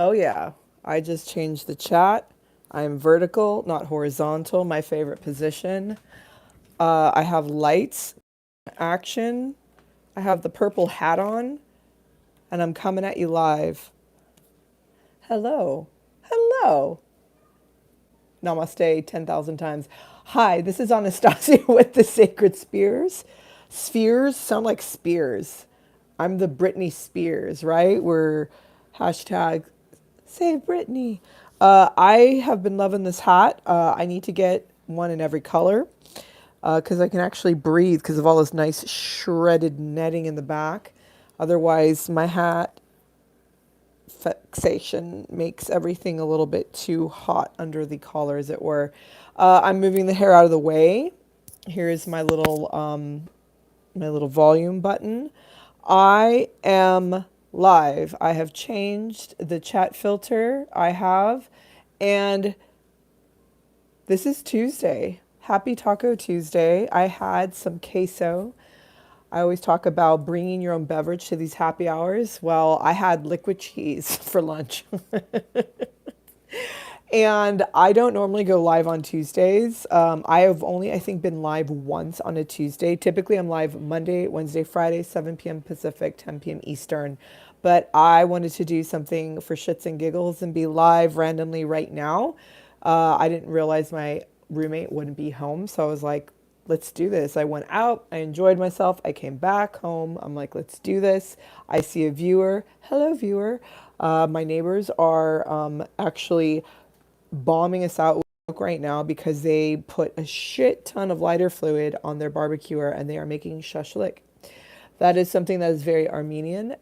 Oh, yeah. I just changed the chat. I'm vertical, not horizontal, my favorite position. I have lights, action. I have the purple hat on, and I'm coming at you live. Hello. Hello. Namaste 10,000 times. Hi, this is Anastasia with the Sacred Spears. Spheres sound like spears. I'm the Britney Spears, right? We're hashtag save Britney. I have been loving this hat. I need to get one in every color because I can actually breathe because of all this nice shredded netting in the back. Otherwise, my hat fixation makes everything a little bit too hot under the collar, as it were. I'm moving the hair out of the way. Here's my little volume button. I am live. I have changed the chat filter. I have, and this is Tuesday. Happy Taco Tuesday. I had some queso. I always talk about bringing your own beverage to these happy hours. Well, I had liquid cheese for lunch. And I don't normally go live on Tuesdays. I have only, I think, been live once on a Tuesday. Typically, I'm live Monday, Wednesday, Friday, 7 p.m. Pacific, 10 p.m. Eastern. But I wanted to do something for shits and giggles and be live randomly right now. I didn't realize my roommate wouldn't be home. So I was like, let's do this. I went out, I enjoyed myself. I came back home. I'm like, let's do this. I see a viewer. Hello, viewer. My neighbors are actually bombing us out right now because they put a shit ton of lighter fluid on their barbecuer and they are making shashlik. That is something that is very Armenian,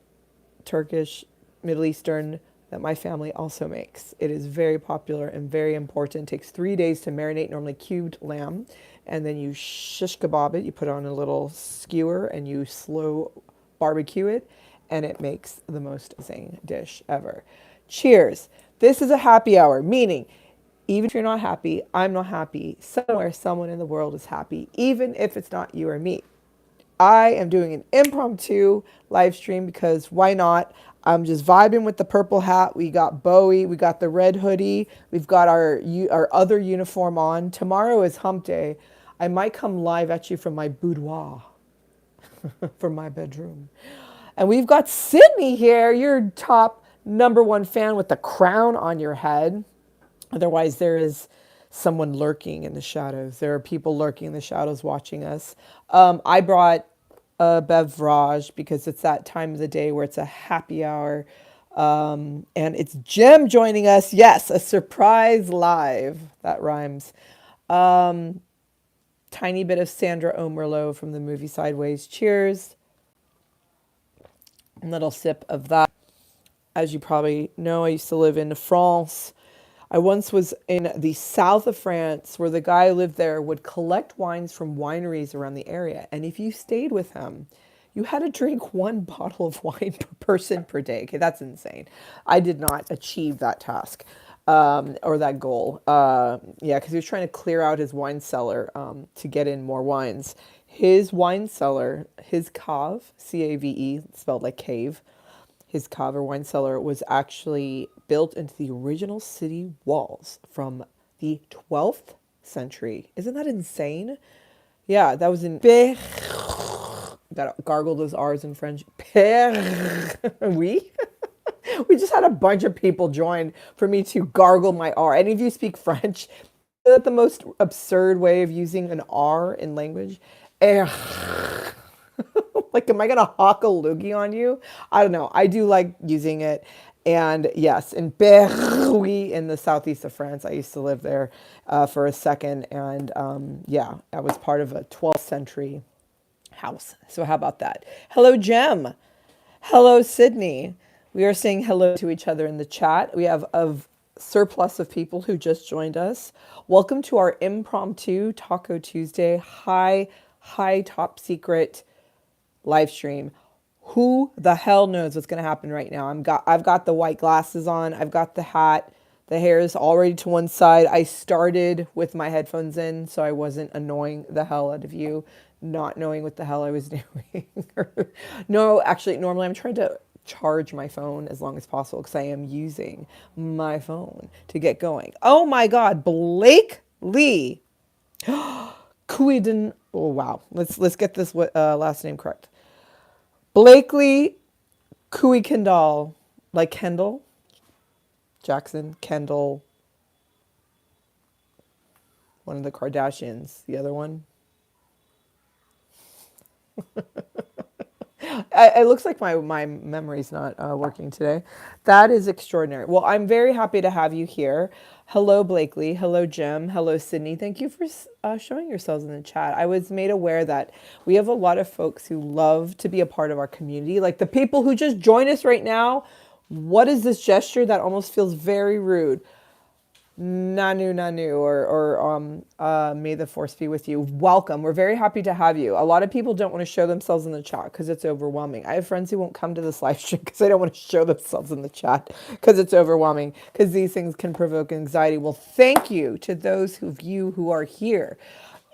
Turkish, Middle Eastern that my family also makes. It is very popular and very important. It takes 3 days to marinate normally cubed lamb, and then you shish kebab it. You put it on a little skewer and you slow barbecue it, and it makes the most amazing dish ever. Cheers. This is a happy hour, meaning even if you're not happy, I'm not happy. Somewhere, someone in the world is happy, even if it's not you or me. I am doing an impromptu live stream because why not? I'm just vibing with the purple hat. We got Bowie, we got the red hoodie, we've got our other uniform on. Tomorrow is hump day. I might come live at you from my boudoir, from my bedroom. And we've got Sydney here, your top number one fan with the crown on your head. Otherwise, there is someone lurking in the shadows. There are people lurking in the shadows watching us. I brought a beverage because it's that time of the day where it's a happy hour. And it's Jim joining us. Yes, a surprise live. That rhymes. Tiny bit of Sandra Oh Merlot from the movie Sideways. Cheers. A little sip of that. As you probably know, I used to live in France. I once was in the south of France where the guy who lived there would collect wines from wineries around the area. And if you stayed with him, you had to drink one bottle of wine per person per day. Okay, that's insane. I did not achieve that task or that goal. Yeah, because he was trying to clear out his wine cellar to get in more wines. His wine cellar, his cave, C-A-V-E, spelled like cave, his cave or wine cellar was actually built into the original city walls from the 12th century. Isn't that insane? Yeah, that was in Père. Got to gargle those R's in French. Père. Oui. We just had a bunch of people join for me to gargle my R. Any of you speak French? Is that the most absurd way of using an R in language? Like, am I gonna hawk a loogie on you? I don't know. I do like using it. And yes, in Berry in the southeast of France, I used to live there for a second. And yeah, I was part of a 12th century house. So how about that? Hello, Jem. Hello, Sydney. We are saying hello to each other in the chat. We have a surplus of people who just joined us. Welcome to our impromptu Taco Tuesday high top secret live stream. Who the hell knows what's going to happen right now? I've got the white glasses on. I've got the hat. The hair is already to one side. I started with my headphones in so I wasn't annoying the hell out of you, not knowing what the hell I was doing. No, actually, normally I'm trying to charge my phone as long as possible because I am using my phone to get going. Oh my God, Blake Lee. Cuiden. Oh wow. Let's get this last name correct. Blakely Kendall, like Kendall Jackson, Kendall, one of the Kardashians, the other one. It looks like my memory's not working today. That is extraordinary. Well, I'm very happy to have you here. Hello, Blakely. Hello, Jim. Hello, Sydney. Thank you for showing yourselves in the chat. I was made aware that we have a lot of folks who love to be a part of our community. Like the people who just join us right now. What is this gesture that almost feels very rude? Nanu Nanu or may the force be with you. Welcome. We're very happy to have you. A lot of people don't want to show themselves in the chat because it's overwhelming. I have friends who won't come to this live stream because they don't want to show themselves in the chat because it's overwhelming, because these things can provoke anxiety. Well, thank you to those of you who are here.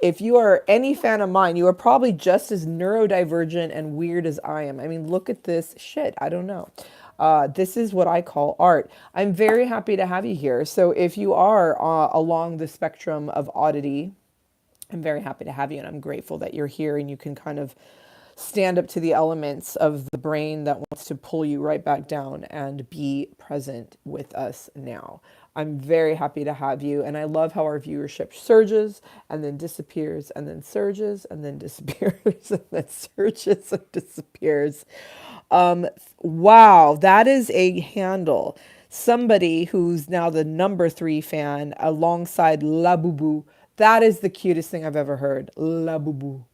If you are any fan of mine, you are probably just as neurodivergent and weird as I am. I mean, look at this shit. I don't know. This is what I call art. I'm very happy to have you here. So if you are along the spectrum of oddity, I'm very happy to have you. And I'm grateful that you're here and you can kind of stand up to the elements of the brain that wants to pull you right back down and be present with us now. I'm very happy to have you. And I love how our viewership surges and then disappears and then surges and then disappears and then surges and disappears. Wow, that is a handle. Somebody who's now the number 3 fan alongside La Boubou. That is the cutest thing I've ever heard. La Boubou.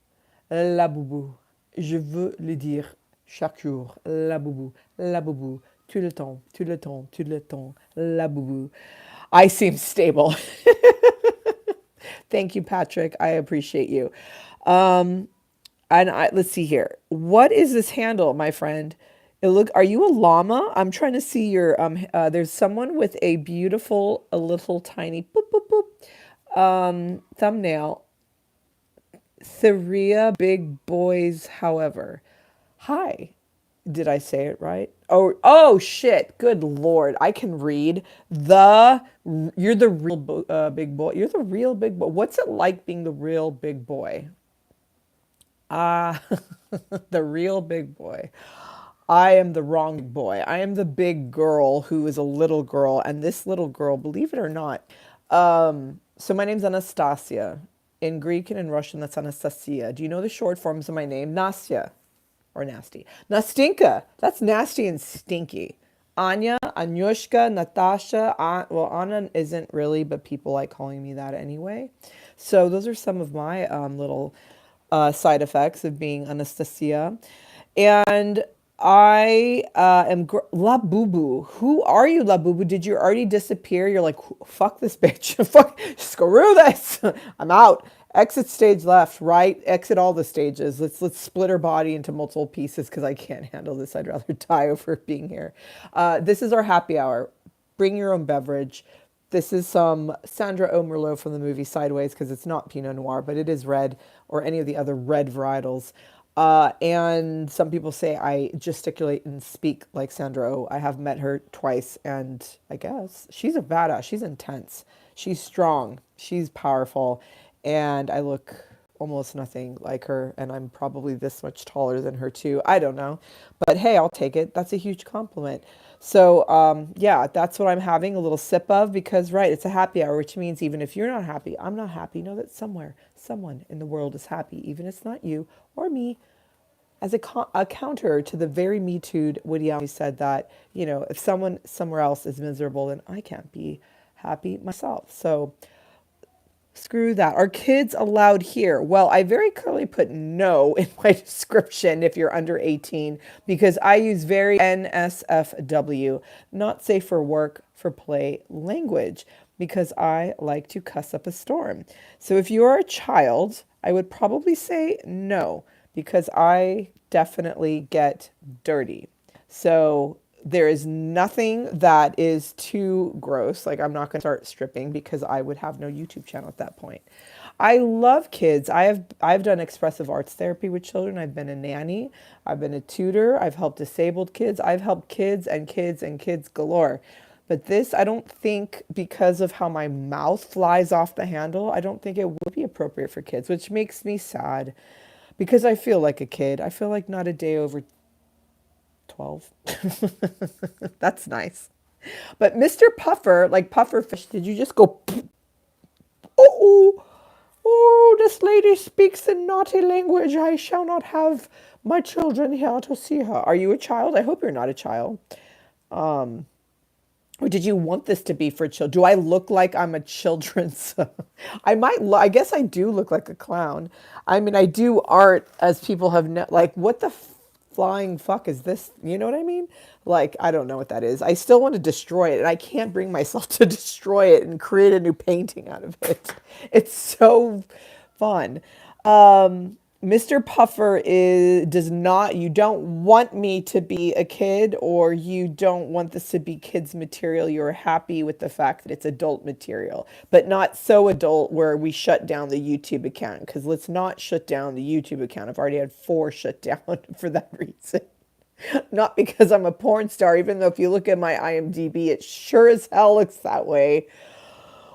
La Boubou. Je veux le dire chaque jour. La Boubou. La Boubou. Tout le temps. Tout le temps. Tout le temps. La Boubou. I seem stable. Thank you, Patrick. I appreciate you. Let's see here. What is this handle, my friend? Are you a llama? I'm trying to see your there's someone with a beautiful, a little tiny boop boop boop thumbnail. Theria Big Boys, however. Hi. Did I say it right? Oh shit. Good Lord. I can read. You're the real big boy. You're the real big boy. What's it like being the real big boy? Ah, the real big boy. I am the wrong big boy. I am the big girl who is a little girl. And this little girl, believe it or not. So my name's Anastasia. In Greek and in Russian, that's Anastasia. Do you know the short forms of my name? Nastya or nasty. Nastinka. That's nasty and stinky. Anya, Anyushka, Natasha. Well, Anna isn't really, but people like calling me that anyway. So those are some of my little side effects of being Anastasia. And I am La Boo. Who are you, La Boo? Did you already disappear? You're like, fuck this bitch. Fuck, screw this. I'm out. Exit stage left, right. Exit all the stages. Let's split her body into multiple pieces because I can't handle this. I'd rather die over being here. This is our happy hour. Bring your own beverage. This is some Sandra O. Merlot from the movie Sideways because it's not Pinot Noir, but it is red or any of the other red varietals. And some people say I gesticulate and speak like Sandra Oh. I have met her twice, and I guess she's a badass. She's intense. She's strong. She's powerful. And I look almost nothing like her, and I'm probably this much taller than her too. I don't know. But hey, I'll take it. That's a huge compliment. So yeah, that's what I'm having a little sip of because, right, it's a happy hour, which means even if you're not happy, I'm not happy. Know that somewhere, someone in the world is happy, even if it's not you or me. As a counter to the very Me Too'd Woody Allen said that, you know, if someone somewhere else is miserable, then I can't be happy myself. So screw that. Are kids allowed here? Well, I very clearly put no in my description if you're under 18 because I use very NSFW, not safe for work, for play language, because I like to cuss up a storm. So if you are a child, I would probably say no because I definitely get dirty. So there is nothing that is too gross. Like I'm not going to start stripping because I would have no YouTube channel at that point. I love kids. I've done expressive arts therapy with children. I've been a nanny. I've been a tutor. I've helped disabled kids. I've helped kids and kids and kids galore. But this, I don't think, because of how my mouth flies off the handle, I don't think it would be appropriate for kids, which makes me sad because I feel like a kid. I feel like not a day over 12. That's nice. But Mr. Puffer, like pufferfish, did you just go, oh, oh, this lady speaks in naughty language. I shall not have my children here to see her. Are you a child? I hope you're not a child. Or did you want this to be for children? Do I look like I'm a children's? I might. I guess I do look like a clown. I mean, I do art, as people have like. What the flying fuck is this? You know what I mean? Like, I don't know what that is. I still want to destroy it, and I can't bring myself to destroy it and create a new painting out of it. It's so fun. Mr. Puffer does not, you don't want me to be a kid, or you don't want this to be kids material. You're happy with the fact that it's adult material, but not so adult where we shut down the YouTube account, because let's not shut down the YouTube account. I've already had 4 shut down for that reason. Not because I'm a porn star, even though if you look at my IMDb, it sure as hell looks that way.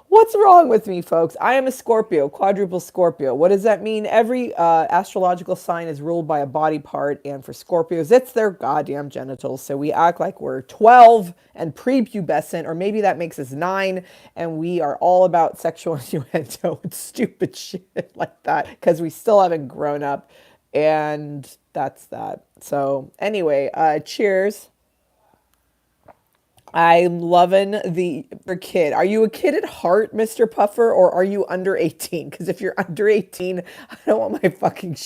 What's wrong with me, folks? I am a Scorpio, quadruple Scorpio. What does that mean? Every astrological sign is ruled by a body part, and for Scorpios, it's their goddamn genitals. So we act like we're 12 and prepubescent, or maybe that makes us 9, and we are all about sexual innuendo and stupid shit like that, because we still haven't grown up, and that's that. So anyway, cheers. I'm loving the kid. Are you a kid at heart, Mr. Puffer, or are you under 18? Because if you're under 18, I don't want my fucking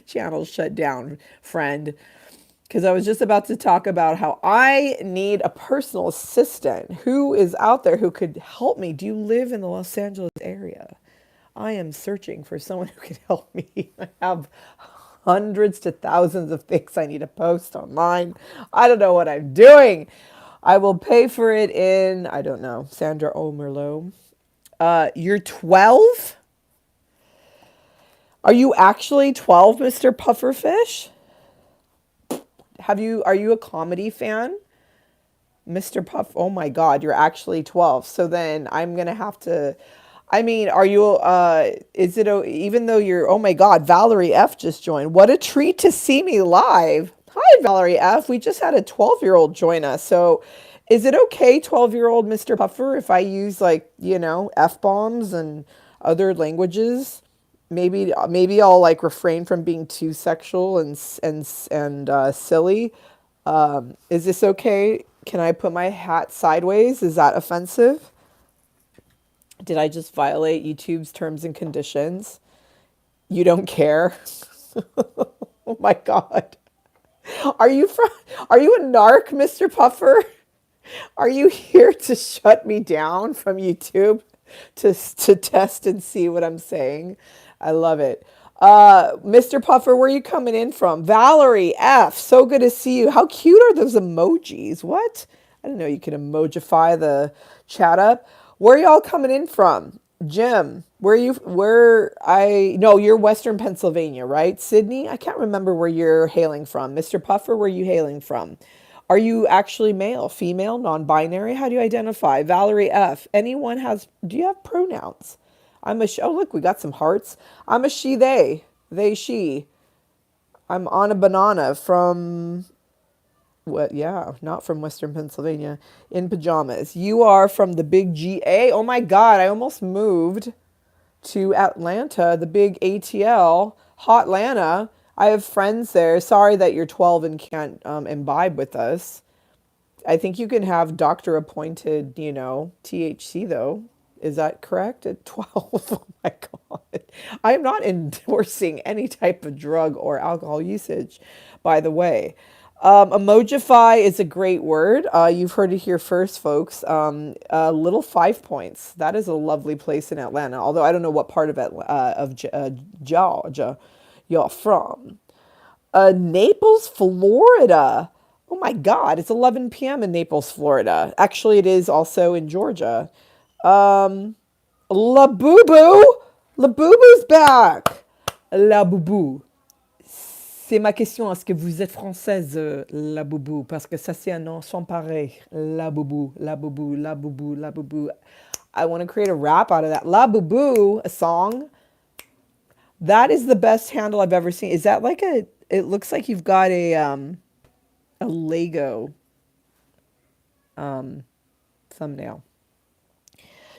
channel shut down, friend. Because I was just about to talk about how I need a personal assistant. Who is out there who could help me? Do you live in the Los Angeles area? I am searching for someone who can help me. I have hundreds to thousands of things I need to post online. I don't know what I'm doing. I will pay for it in, I don't know, Sandra Omerlo. You're 12? Are you actually 12, Mr. Pufferfish? Are you a comedy fan? Mr. Puff, oh my God, you're actually 12. So then I'm going to have to, I mean, are you, is it, even though you're, oh my God, Valerie F. just joined. What a treat to see me live. Hi, Valerie F. We just had a 12-year-old join us. So is it okay, 12-year-old Mr. Puffer, if I use, like, you know, F-bombs and other languages? Maybe I'll, like, refrain from being too sexual and silly. Is this okay? Can I put my hat sideways? Is that offensive? Did I just violate YouTube's terms and conditions? You don't care? Oh my God. Are you a narc, Mr. Puffer? Are you here to shut me down from YouTube to test and see what I'm saying? I love it. Mr. Puffer, where are you coming in from? Valerie F. So good to see you. How cute are those emojis? What? I didn't know you could emojify the chat up. Where are y'all coming in from? Jim, no, you're Western Pennsylvania, right? Sydney? I can't remember where you're hailing from. Mr. Puffer, where are you hailing from? Are you actually male, female, non-binary? How do you identify? Valerie F. Do you have pronouns? Oh, look, we got some hearts. I'm a she, they, she. I'm on a banana from, what? Yeah, not from Western Pennsylvania, in pajamas. You are from the big GA. Oh my God, I almost moved to Atlanta, the big ATL, Hotlanta. I have friends there. Sorry that you're 12 and can't imbibe with us. I think you can have doctor appointed, you know, THC though. Is that correct? At 12? Oh my God. I'm not endorsing any type of drug or alcohol usage, by the way. Emojify is a great word. You've heard it here first, folks. Little 5 Points. That is a lovely place in Atlanta, although I don't know what part of Georgia you're from. Naples, Florida. Oh my God, it's 11 p.m. in Naples, Florida. Actually, it is also in Georgia. La Boo Boo. La Boubou's back. La Boubou. C'est ma question. Est-ce que vous êtes française, la Boubou? Parce que ça, c'est un nom sans pareil. La Boubou, la Boubou, la Boubou, la Boubou. I want to create a rap out of that. La Boubou, a song. That is the best handle I've ever seen. Is that like a? It looks like you've got a Lego thumbnail.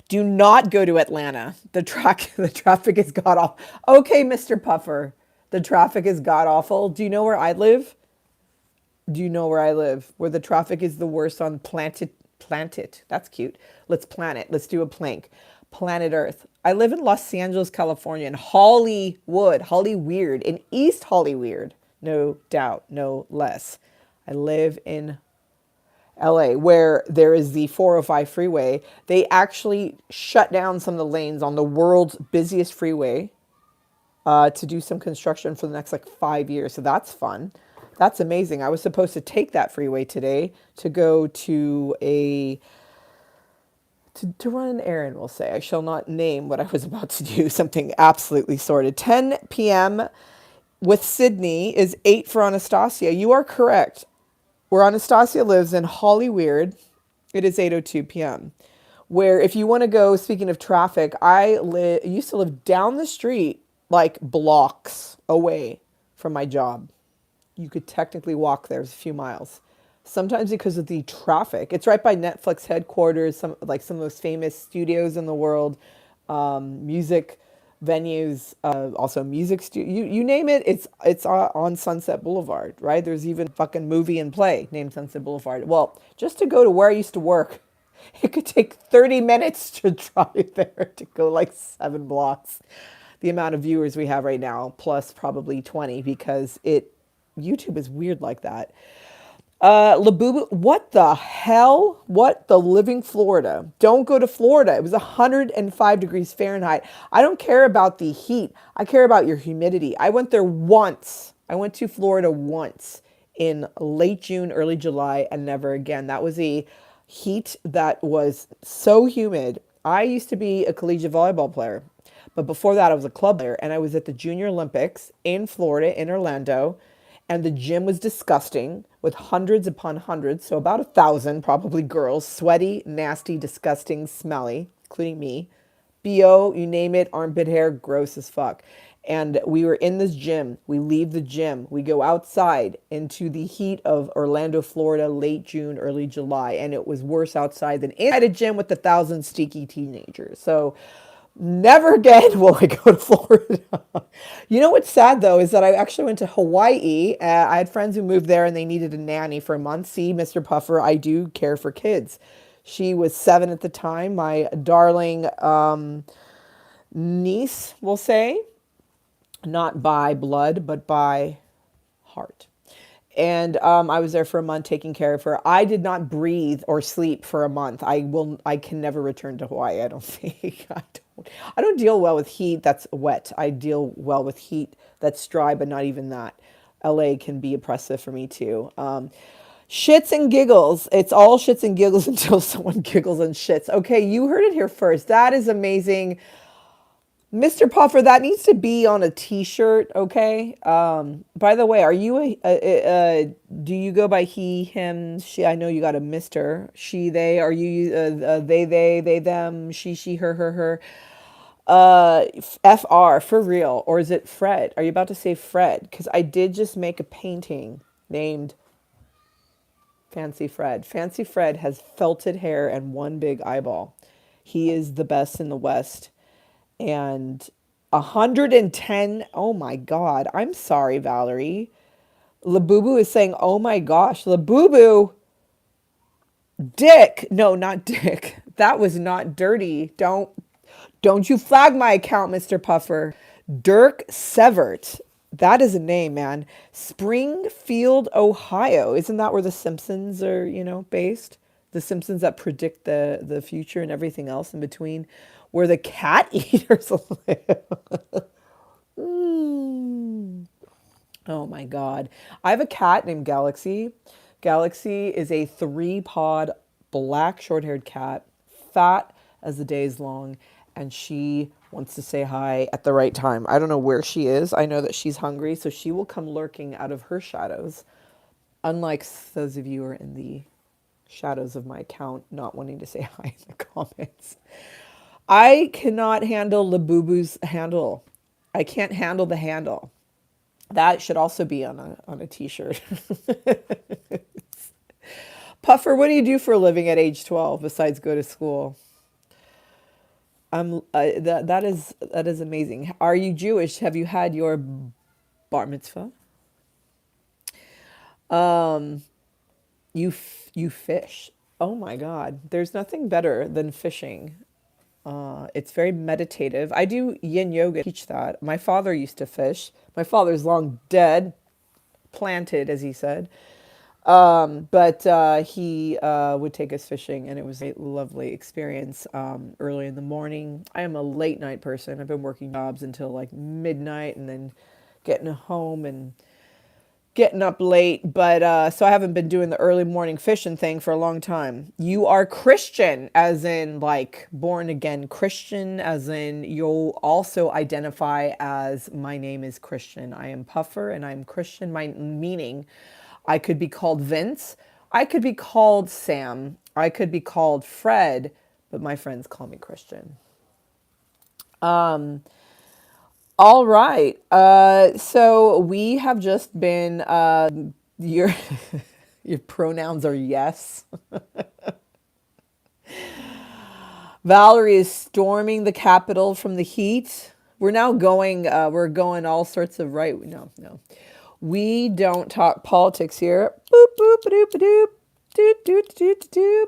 Do not go to Atlanta. The traffic is god awful. Okay, Mr. Puffer. The traffic is god awful. Do you know where I live? Do you know where I live? Where the traffic is the worst on planet. That's cute. Let's plan it. Let's do a plank. Planet Earth. I live in Los Angeles, California, in Hollywood, Hollyweird, in East Hollyweird. No doubt, no less. I live in LA, where there is the 405 freeway. They actually shut down some of the lanes on the world's busiest freeway to do some construction for the next like 5 years. So that's fun. That's amazing. I was supposed to take that freeway today to go to to run an errand, we'll say. I shall not name what I was about to do, something absolutely sordid. 10 p.m. with Sydney is 8 for Anastasia. You are correct. Where Anastasia lives in Hollyweird, it is 8:02 p.m. Where if you want to go, speaking of traffic, I used to live down the street, like blocks away from my job. You could technically walk there, it's a few miles. Sometimes because of the traffic. It's right by Netflix headquarters, some of the most famous studios in the world, music venues, also music studio. You name it, it's on Sunset Boulevard, right? There's even a fucking movie and play named Sunset Boulevard. Well, just to go to where I used to work, it could take 30 minutes to drive there to go like 7 blocks. The amount of viewers we have right now, plus probably 20, because YouTube is weird like that. Labubu, what the hell? What the living Florida? Don't go to Florida. It was 105 degrees Fahrenheit. I don't care about the heat. I care about your humidity. I went there once. I went to Florida once in late June, early July, and never again. That was a heat that was so humid. I used to be a collegiate volleyball player, but before that, I was a club player, and I was at the Junior Olympics in Florida, in Orlando. And the gym was disgusting with hundreds upon hundreds, so about 1,000 probably girls, sweaty, nasty, disgusting, smelly, including me. BO, you name it, armpit hair, gross as fuck. And we were in this gym. We leave the gym. We go outside into the heat of Orlando, Florida, late June, early July. And it was worse outside than inside a gym with 1,000 stinky teenagers. So never again will I go to Florida. You know what's sad though is that I actually went to Hawaii. I had friends who moved there and they needed a nanny for a month. See, Mr. Puffer, I do care for kids. She was 7 at the time. My darling niece, we'll say, not by blood, but by heart. And I was there for a month taking care of her. I did not breathe or sleep for a month. I can never return to Hawaii. I don't think. I don't deal well with heat that's wet. I deal well with heat that's dry, but not even that. LA can be oppressive for me too. Shits and giggles. It's all shits and giggles until someone giggles and shits. Okay, you heard it here first. That is amazing. Mr. Puffer, that needs to be on a t-shirt, okay? By the way, are you do you go by he, him, she? I know you got a Mr. She, they. Are you they, them, she, her? FR, for real. Or is it Fred? Are you about to say Fred? Because I did just make a painting named Fancy Fred. Fancy Fred has felted hair and one big eyeball. He is the best in the West. And 110, oh my God. I'm sorry, Valerie. Labubu is saying, oh my gosh, Labubu. Dick. No, not Dick. That was not dirty. Don't you flag my account, Mr. Puffer. Dirk Severt. That is a name, man. Springfield, Ohio. Isn't that where the Simpsons are, based? The Simpsons that predict the future and everything else in between. Where the cat eaters live. Oh my God. I have a cat named Galaxy. Galaxy is a 3-pod black short-haired cat, fat as the day is long, and she wants to say hi at the right time. I don't know where she is. I know that she's hungry, so she will come lurking out of her shadows. Unlike those of you who are in the shadows of my account not wanting to say hi in the comments. I cannot handle Labubu's handle. I can't handle the handle. That should also be on a t-shirt. Puffer, what do you do for a living at age 12 besides go to school? That is amazing. Are you Jewish? Have you had your bar mitzvah? You fish. Oh my God. There's nothing better than fishing. It's very meditative. I do yin yoga, teach that. My father used to fish. My father's long dead, planted, as he said. But he would take us fishing, and it was a lovely experience early in the morning. I am a late night person. I've been working jobs until like midnight and then getting home and getting up late, but so I haven't been doing the early morning fishing thing for a long time. You are Christian, as in like born again Christian, as in you'll also identify as my name is Christian. I am Puffer and I'm Christian. My meaning, I could be called Vince, I could be called Sam, I could be called Fred, but my friends call me Christian. All right. So we have just been your your pronouns are yes. Valerie is storming the Capitol from the heat. We're now going. We're going all sorts of right. No, no. We don't talk politics here. Boop boop doop doop doop doop doop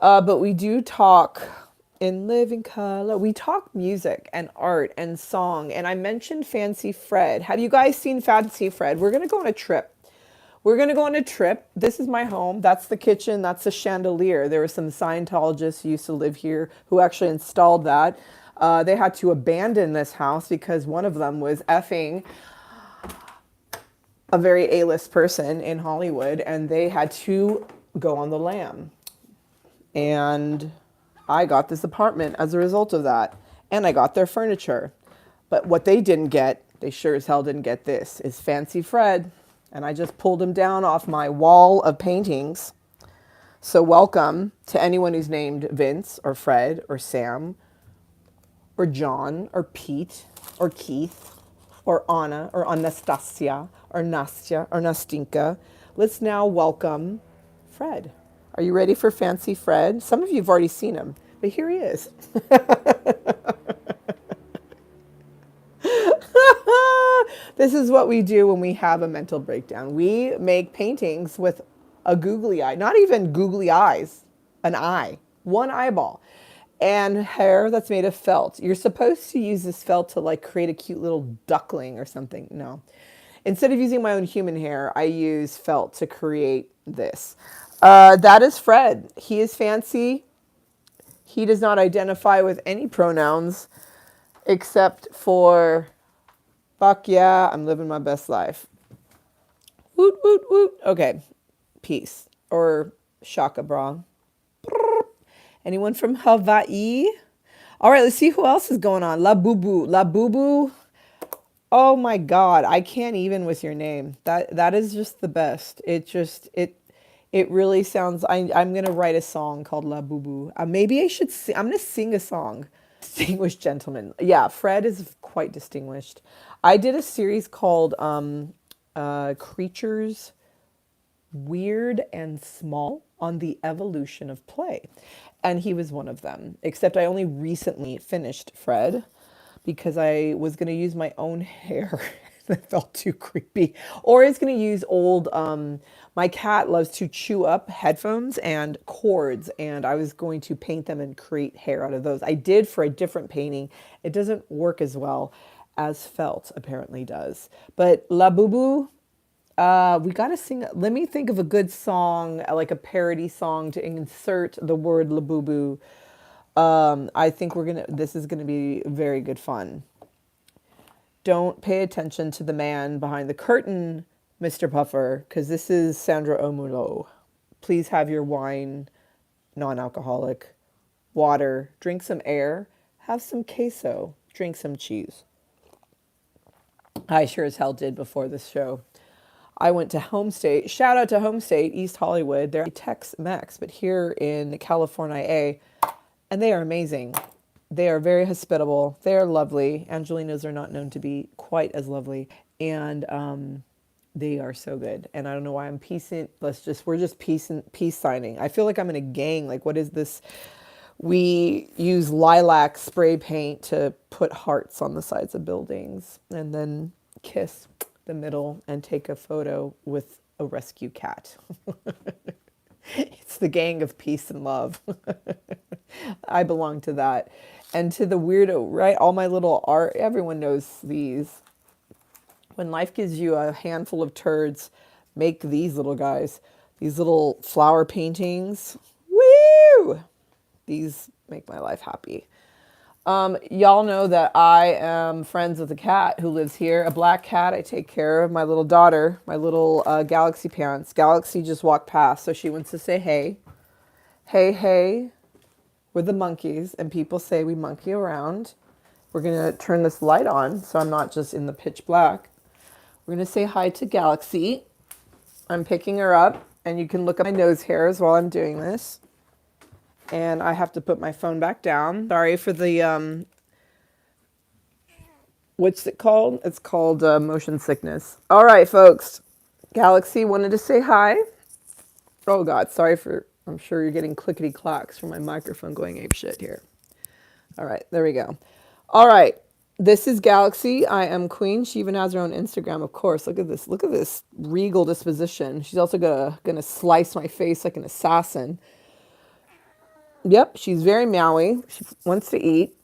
doop. But we do talk in living color. We talk music and art and song. And I mentioned Fancy Fred. Have you guys seen Fancy Fred? We're going to go on a trip. We're going to go on a trip. This is my home. That's the kitchen. That's the chandelier. There were some Scientologists who used to live here who actually installed that. They had to abandon this house because one of them was effing a very A-list person in Hollywood, and they had to go on the lam. And I got this apartment as a result of that. And I got their furniture. But what they didn't get, they sure as hell didn't get this, is Fancy Fred. And I just pulled him down off my wall of paintings. So welcome to anyone who's named Vince or Fred or Sam or John or Pete or Keith or Anna or Anastasia or Nastya or Nastinka. Let's now welcome Fred. Are you ready for Fancy Fred? Some of you have already seen him, but here he is. This is what we do when we have a mental breakdown. We make paintings with a googly eye, not even googly eyes, an eye, one eyeball, and hair that's made of felt. You're supposed to use this felt to like create a cute little duckling or something. No. Instead of using my own human hair, I use felt to create this. That is Fred. He is fancy. He does not identify with any pronouns except for, fuck yeah, I'm living my best life. Woot, woot, woot. Okay, peace. Or shaka bra. Anyone from Hawaii? All right, let's see who else is going on. La Boo. La Boo. Oh my God, I can't even with your name. That is just the best. It really sounds. I'm gonna write a song called La Boo Boo. Maybe I should. I'm gonna sing a song. Distinguished gentleman. Yeah, Fred is quite distinguished. I did a series called Creatures Weird and Small on the Evolution of Play, and he was one of them. Except I only recently finished Fred because I was going to use my own hair. That felt too creepy. Or I was going to use old, my cat loves to chew up headphones and cords, and I was going to paint them and create hair out of those. I did for a different painting. It doesn't work as well as felt apparently does. But La Boo Boo, we got to sing. Let me think of a good song, like a parody song to insert the word La Boo Boo. I think this is gonna be very good fun. Don't pay attention to the man behind the curtain, Mr. Puffer, because this is Sandra Omulo. Please have your wine non-alcoholic water, drink some air, have some queso, drink some cheese. I sure as hell did before this show. I went to Home State. Shout out to Home State, East Hollywood. They're Tex-Mex, but here in California, and they are amazing. They are very hospitable. They are lovely. Angelinos are not known to be quite as lovely, and they are so good. And I don't know why I'm peacing. We're just peace signing. I feel like I'm in a gang. Like, what is this? We use lilac spray paint to put hearts on the sides of buildings, and then kiss the middle and take a photo with a rescue cat. It's the gang of peace and love. I belong to that. And to the weirdo, right? All my little art, everyone knows these. When life gives you a handful of turds, make these little guys, these little flower paintings. Woo! These make my life happy. Y'all know that I am friends with a cat who lives here, a black cat. I take care of my little daughter, my little Galaxy pants. Galaxy just walked past, so she wants to say hey. Hey, hey. We're the monkeys, and people say we monkey around. We're going to turn this light on so I'm not just in the pitch black. We're going to say hi to Galaxy. I'm picking her up, and you can look at my nose hairs while I'm doing this. And I have to put my phone back down. Sorry for the, what's it called? It's called motion sickness. All right, folks. Galaxy wanted to say hi. Oh, God. Sorry for, I'm sure you're getting clickety clacks from my microphone going ape shit here. All right, there we go. All right. This is Galaxy. I am Queen. She even has her own Instagram, of course. Look at this. Look at this regal disposition. She's also gonna slice my face like an assassin. Yep, she's very meowy. She wants to eat.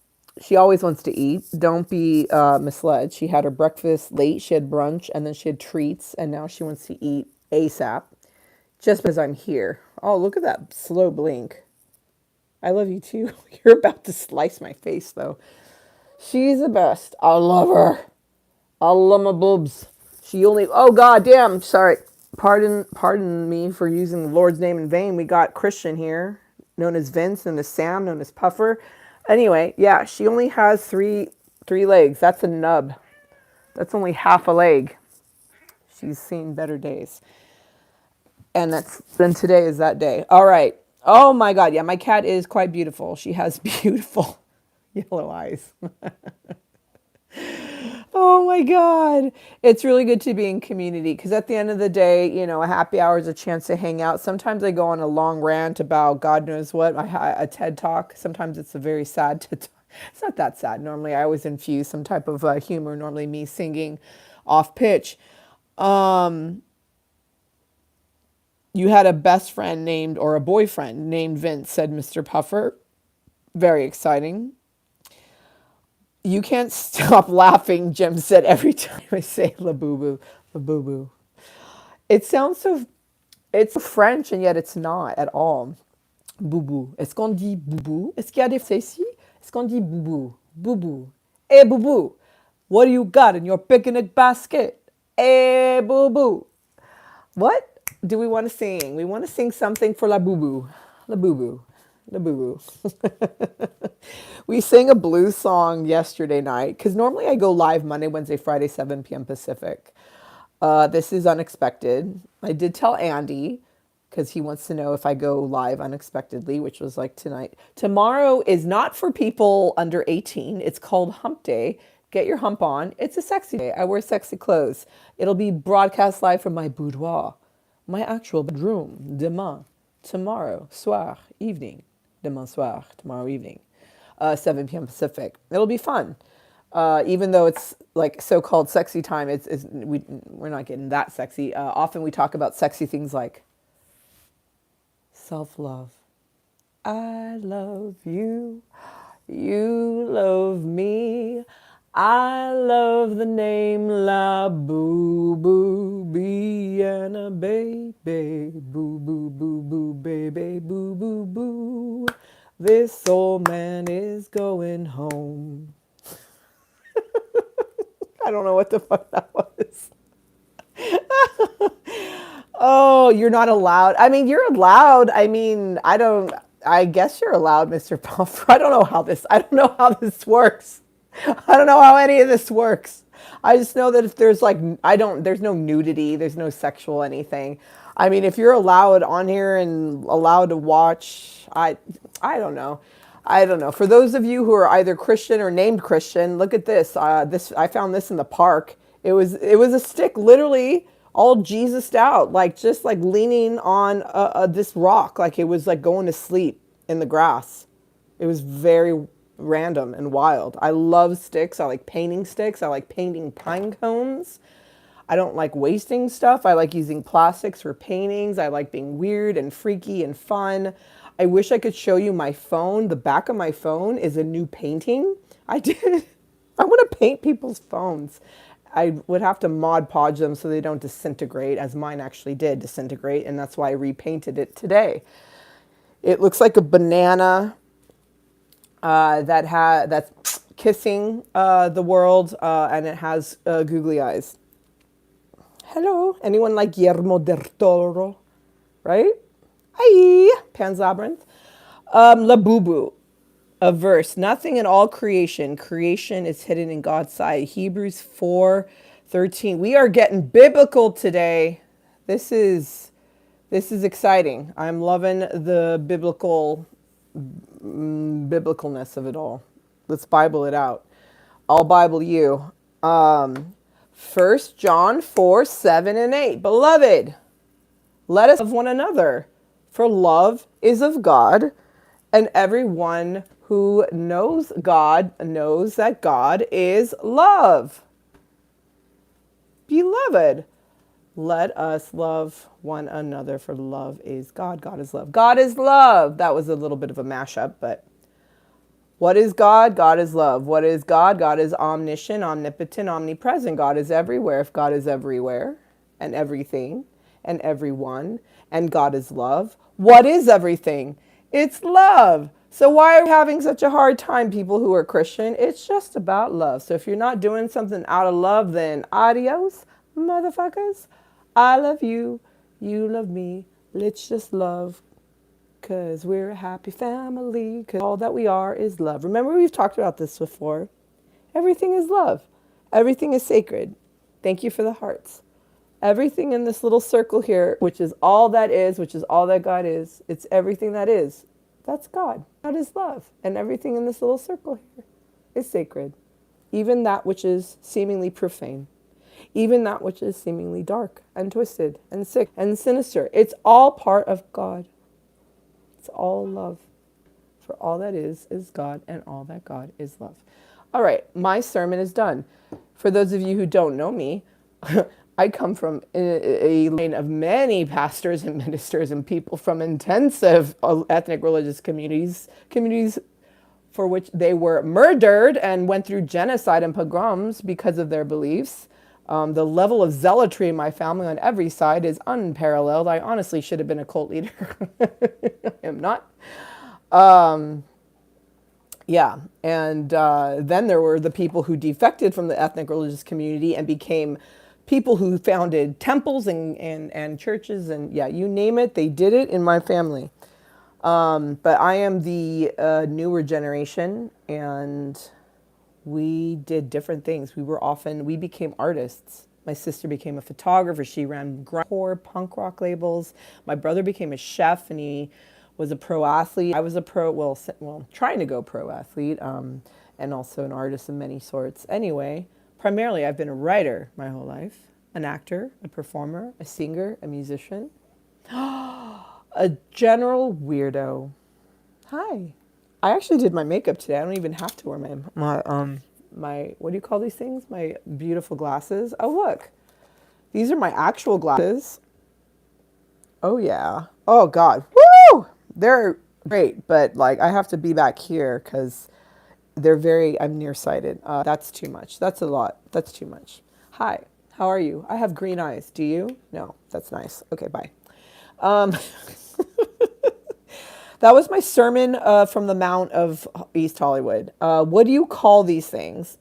She always wants to eat. Don't be misled. She had her breakfast late. She had brunch, and then she had treats, and now she wants to eat ASAP. Just because I'm here. Oh, look at that slow blink. I love you too. You're about to slice my face, though. She's the best. I love her. I love my boobs. She only... Oh, God damn. Sorry. Pardon me for using the Lord's name in vain. We got Christian here, known as Vince, known as Sam, known as Puffer. Anyway, yeah, she only has three legs. That's a nub. That's only half a leg. She's seen better days. And then today is that day. All right. Oh my God. Yeah, my cat is quite beautiful. She has beautiful yellow eyes. Oh my God. It's really good to be in community because at the end of the day, you know, a happy hour is a chance to hang out. Sometimes I go on a long rant about God knows what, a TED talk. Sometimes it's a very sad TED talk. It's not that sad. Normally I always infuse some type of humor, normally me singing off pitch. You had a best friend named, or a boyfriend named Vince, said Mr. Puffer. Very exciting. You can't stop laughing, Jim said every time I say la boo boo, la boo boo. It sounds so, it's French and yet it's not at all. Boo boo. Est-ce qu'on dit boo boo? Est-ce qu'il y a des Français ici? Est-ce qu'on dit boo boo? Boo boo. Hey boo boo. What do you got in your picnic basket? Hey boo boo. What do we want to sing? We want to sing something for la boo boo. La boo boo. La boo boo. We sang a blues song yesterday night because normally I go live Monday, Wednesday, Friday, 7 p.m. Pacific. This is unexpected. I did tell Andy because he wants to know if I go live unexpectedly, which was like tonight. Tomorrow is not for people under 18. It's called Hump Day. Get your hump on. It's a sexy day. I wear sexy clothes. It'll be broadcast live from my boudoir, my actual bedroom, demain, tomorrow, soir, evening, demain soir, tomorrow evening, 7 p.m. Pacific. It'll be fun. Even though it's like so-called sexy time, we're not getting that sexy. Often we talk about sexy things like self-love. I love you. You love me. I love the name La Boo Boo Biana Baby. Boo Boo Boo Boo Baby Boo Boo Boo. This old man is going home. I don't know what the fuck that was. Oh, you're not allowed. I mean, you're allowed. I mean, I don't. I guess you're allowed, Mr. Puffer. I don't know how this works. I don't know how any of this works. I just know that if there's like, there's no nudity, there's no sexual anything. I mean, if you're allowed on here and allowed to watch, I don't know. I don't know. For those of you who are either Christian or named Christian, look at this. I found this in the park. It was a stick, literally all Jesused out, like just like leaning on this rock, like it was like going to sleep in the grass. It was very random and wild. I love sticks. I like painting sticks. I like painting pine cones. I don't like wasting stuff. I like using plastics for paintings. I like being weird and freaky and fun. I wish I could show you my phone. The back of my phone is a new painting. I did. I want to paint people's phones. I would have to Mod Podge them so they don't disintegrate, as mine actually did disintegrate, and that's why I repainted it today. It looks like a banana that's kissing the world, and it has googly eyes. Hello, anyone like Guillermo del Toro, right? Hi, Pan's Labyrinth. La Boo, a verse. Nothing in all creation. Creation is hidden in God's sight. Hebrews 4:13. We are getting biblical today. This is exciting. I'm loving the biblicalness of it all. Let's Bible it out. I'll Bible you. 1 John 4:7 and 8. Beloved, let us love one another, for love is of God, and everyone who knows God knows that God is love. Beloved, let us love one another, for love is God. God is love. God is love. That was a little bit of a mashup, but what is God? God is love. What is God? God is omniscient, omnipotent, omnipresent. God is everywhere. If God is everywhere and everything and everyone, and God is love, what is everything? It's love. So why are we having such a hard time, people who are Christian? It's just about love. So if you're not doing something out of love, then adios, motherfuckers. I love you. You love me. Let's just love. Because we're a happy family. Because all that we are is love. Remember, we've talked about this before. Everything is love. Everything is sacred. Thank you for the hearts. Everything in this little circle here, which is all that is, which is all that God is, it's everything that is. That's God. God is love. And everything in this little circle here is sacred. Even that which is seemingly profane. Even that which is seemingly dark and twisted and sick and sinister. It's all part of God. It's all love. For all that is God, and all that God is love. All right, my sermon is done. For those of you who don't know me, I come from a line of many pastors and ministers and people from intensive ethnic religious communities for which they were murdered and went through genocide and pogroms because of their beliefs. The level of zealotry in my family on every side is unparalleled. I honestly should have been a cult leader. I am not. Yeah, and then there were the people who defected from the ethnic religious community and became people who founded temples and churches, and yeah, you name it, they did it in my family. But I am the newer generation, and we did different things. We became artists. My sister became a photographer. She ran grindcore punk rock labels. My brother became a chef, and he was a pro athlete. I was a trying to go pro athlete, and also an artist of many sorts. Anyway, primarily I've been a writer my whole life, an actor, a performer, a singer, a musician, a general weirdo. Hi. I actually did my makeup today. I don't even have to wear my what do you call these things? My beautiful glasses. Oh, look. These are my actual glasses. Oh, yeah. Oh, God. Woo! They're great, but like I have to be back here because I'm nearsighted. That's too much. That's a lot. That's too much. Hi. How are you? I have green eyes. Do you? No. That's nice. Okay, bye. That was my sermon from the Mount of East Hollywood. What do you call these things?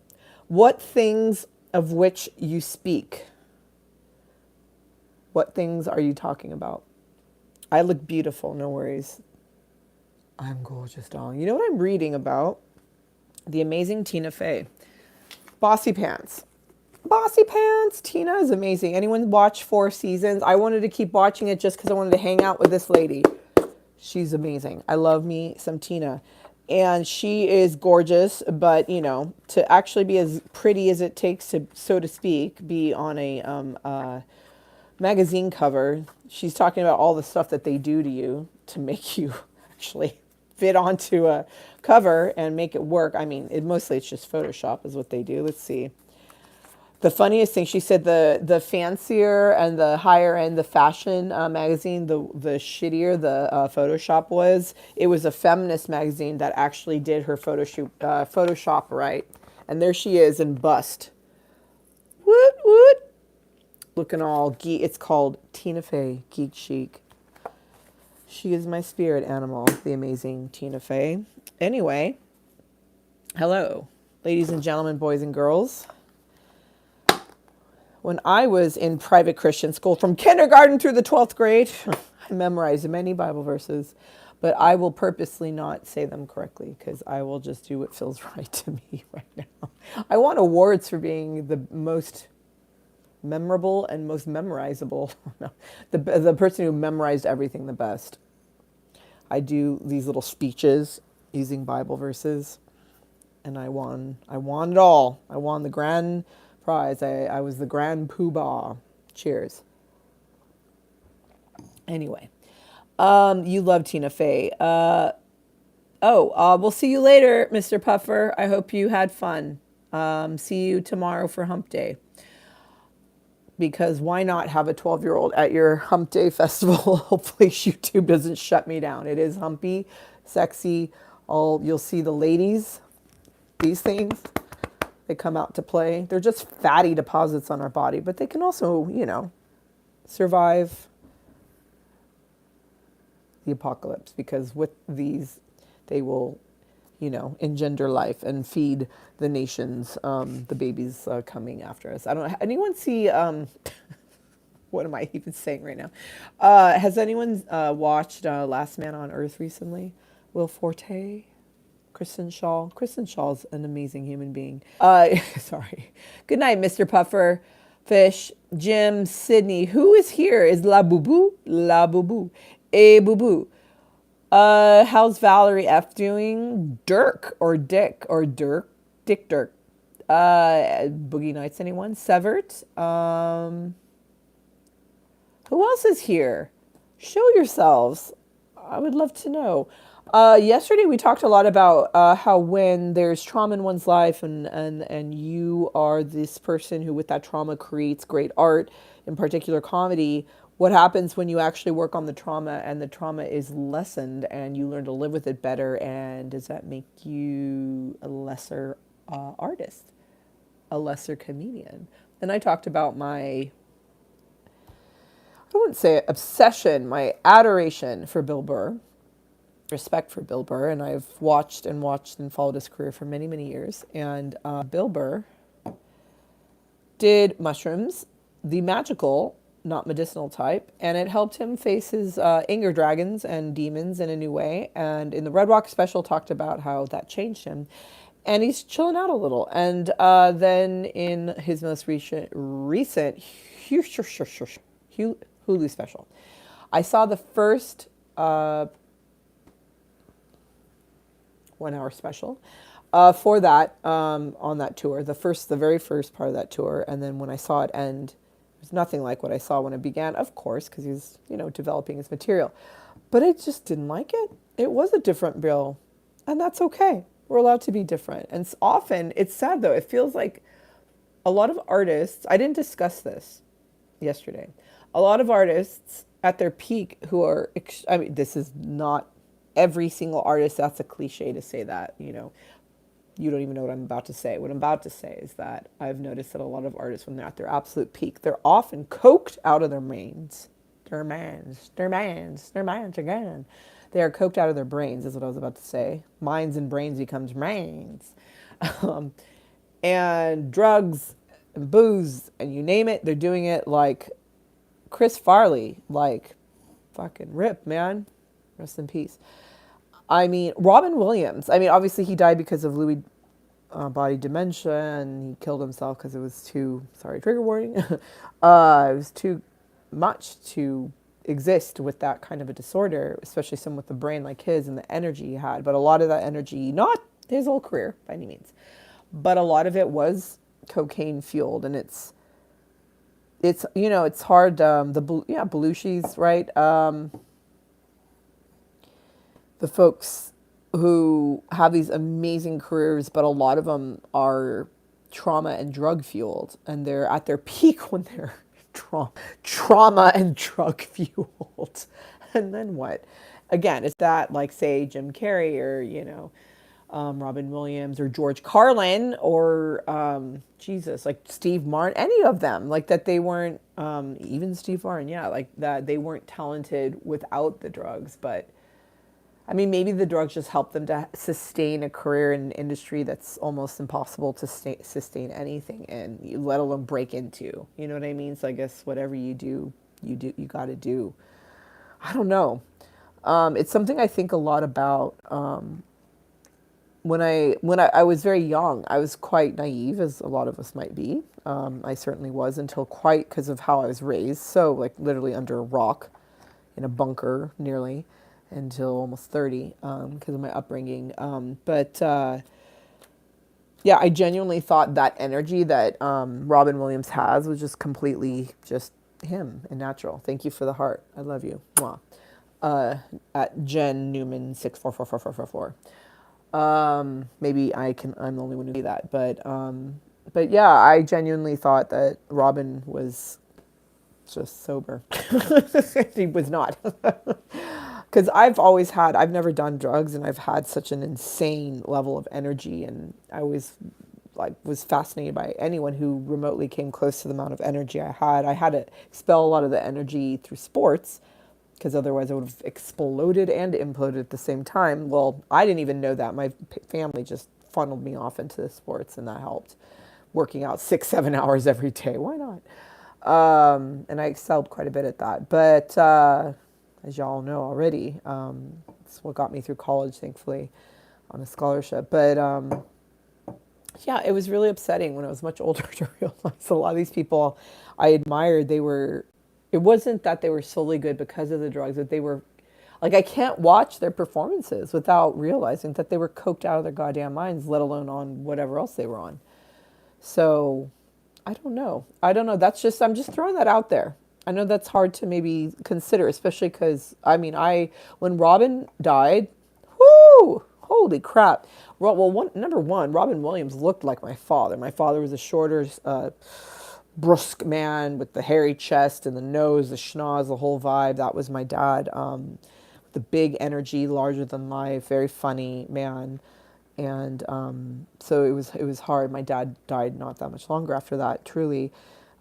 What things of which you speak? What things are you talking about? I look beautiful, no worries. I'm gorgeous, darling. You know what I'm reading about? The amazing Tina Fey. Bossy Pants. Bossy Pants. Tina is amazing. Anyone watch 4 seasons? I wanted to keep watching it just because I wanted to hang out with this lady. She's amazing. I love me some Tina. And she is gorgeous, but you know, to actually be as pretty as it takes to, so to speak, be on a magazine cover, she's talking about all the stuff that they do to you to make you actually fit onto a cover and make it work. I mean, mostly it's just Photoshop is what they do. Let's see. The funniest thing, she said the fancier and the higher end, the fashion magazine, the shittier the Photoshop was. It was a feminist magazine that actually did her Photoshop right. And there she is in bust. Woot woot. Looking all geek. It's called Tina Fey Geek Chic. She is my spirit animal, the amazing Tina Fey. Anyway, hello, ladies and gentlemen, boys and girls. When I was in private Christian school from kindergarten through the 12th grade, I memorized many Bible verses, but I will purposely not say them correctly because I will just do what feels right to me right now. I want awards for being the most memorable and most memorizable. No, the person who memorized everything the best. I do these little speeches using Bible verses, and I won it all. I won the grand prize. I was the grand poobah. Cheers. Anyway, you love Tina Fey. We'll see you later, Mr. Puffer. I hope you had fun. See you tomorrow for Hump Day. Because why not have a 12-year-old at your Hump Day festival? Hopefully YouTube doesn't shut me down. It is humpy, sexy. You'll see the ladies, these things, they come out to play. They're just fatty deposits on our body, but they can also, you know, survive the apocalypse because with these, they will, you know, engender life and feed the nations, the babies coming after us. I don't know. Anyone see, what am I even saying right now? Has anyone watched Last Man on Earth recently? Will Forte? Kristen Shaw. Kristen Shaw's an amazing human being. Sorry. Good night, Mr. Puffer, Fish, Jim, Sydney. Who is here? Is La Boo Boo? La Boo Boo. Eh Boo Boo. How's Valerie F doing? Dirk or Dick or Dirk? Dick Dirk. Boogie Nights, anyone? Severt. Who else is here? Show yourselves. I would love to know. Yesterday we talked a lot about how when there's trauma in one's life and you are this person who with that trauma creates great art, in particular comedy, what happens when you actually work on the trauma and the trauma is lessened and you learn to live with it better, and does that make you a lesser artist, a lesser comedian? And I talked about my, I wouldn't say obsession, my adoration for Bill Burr, respect for Bill Burr, and I've watched and followed his career for many, many years. And Bill Burr did mushrooms, the magical, not medicinal type, and it helped him face his anger dragons and demons in a new way. And in the Red Rock special, talked about how that changed him. And he's chilling out a little. And then in his most recent Hulu special, I saw the first 1 hour special for that on that tour, the very first part of that tour. And then when I saw it end, it was nothing like what I saw when it began, of course, because he's, you know, developing his material. But I just didn't like it. It was a different Bill, and that's okay. We're allowed to be different. And often, it's sad though, it feels like a lot of artists, I didn't discuss this yesterday, a lot of artists at their peak who are, I mean, this is not every single artist, that's a cliche to say that, you know, you don't even know what I'm about to say. What I'm about to say is that I've noticed that a lot of artists, when they're at their absolute peak, they're often coked out of their minds. Their minds again. They are coked out of their brains, is what I was about to say. Minds and brains becomes brains. And drugs and booze and you name it, they're doing it like Chris Farley, like fucking rip, man. Rest in peace. I mean, Robin Williams. I mean, obviously he died because of Lewy body dementia, and he killed himself because it was too, sorry, trigger warning. It was too much to exist with that kind of a disorder, especially someone with a brain like his and the energy he had. But a lot of that energy, not his whole career by any means, but a lot of it was cocaine fueled, and it's it's hard. Belushi's right. The folks who have these amazing careers, but a lot of them are trauma and drug fueled, and they're at their peak when they're trauma and drug fueled. And then what? Again, it's that, like, say, Jim Carrey, or, Robin Williams, or George Carlin, or Jesus, like Steve Martin, any of them, like that they weren't, even Steve Martin, yeah, like that they weren't talented without the drugs. But I mean, maybe the drugs just help them to sustain a career in an industry that's almost impossible to sustain anything in, let alone break into. You know what I mean? So I guess whatever you do, you got to do. I don't know. It's something I think a lot about. When I was very young, I was quite naive, as a lot of us might be. I certainly was, until quite, because of how I was raised. So, like, literally under a rock, in a bunker, nearly, until almost 30, because of my upbringing. Yeah, I genuinely thought that energy that Robin Williams has was just completely just him and natural. Thank you for the heart. I love you. Mwah. At Jen Newman 6444444. Maybe I'm the only one who see that, but yeah, I genuinely thought that Robin was just sober. He was not. Because I've never done drugs, and I've had such an insane level of energy, and I always was fascinated by anyone who remotely came close to the amount of energy I had. I had to expel a lot of the energy through sports, because otherwise I would have exploded and imploded at the same time. Well, I didn't even know that. My family just funneled me off into the sports, and that helped. Working out 6-7 hours every day, why not? And I excelled quite a bit at that. But as y'all know already, it's what got me through college, thankfully, on a scholarship. But yeah, it was really upsetting when I was much older to realize a lot of these people I admired, it wasn't that they were solely good because of the drugs, that they were, like, I can't watch their performances without realizing that they were coked out of their goddamn minds, let alone on whatever else they were on. So I don't know. I'm just throwing that out there. I know that's hard to maybe consider, especially because, I mean, when Robin died, whoo, holy crap. Well, number one, Robin Williams looked like my father. My father was a shorter, brusque man with the hairy chest and the nose, the schnoz, the whole vibe. That was my dad. The big energy, larger than life, very funny man. And so it was hard. My dad died not that much longer after that, truly.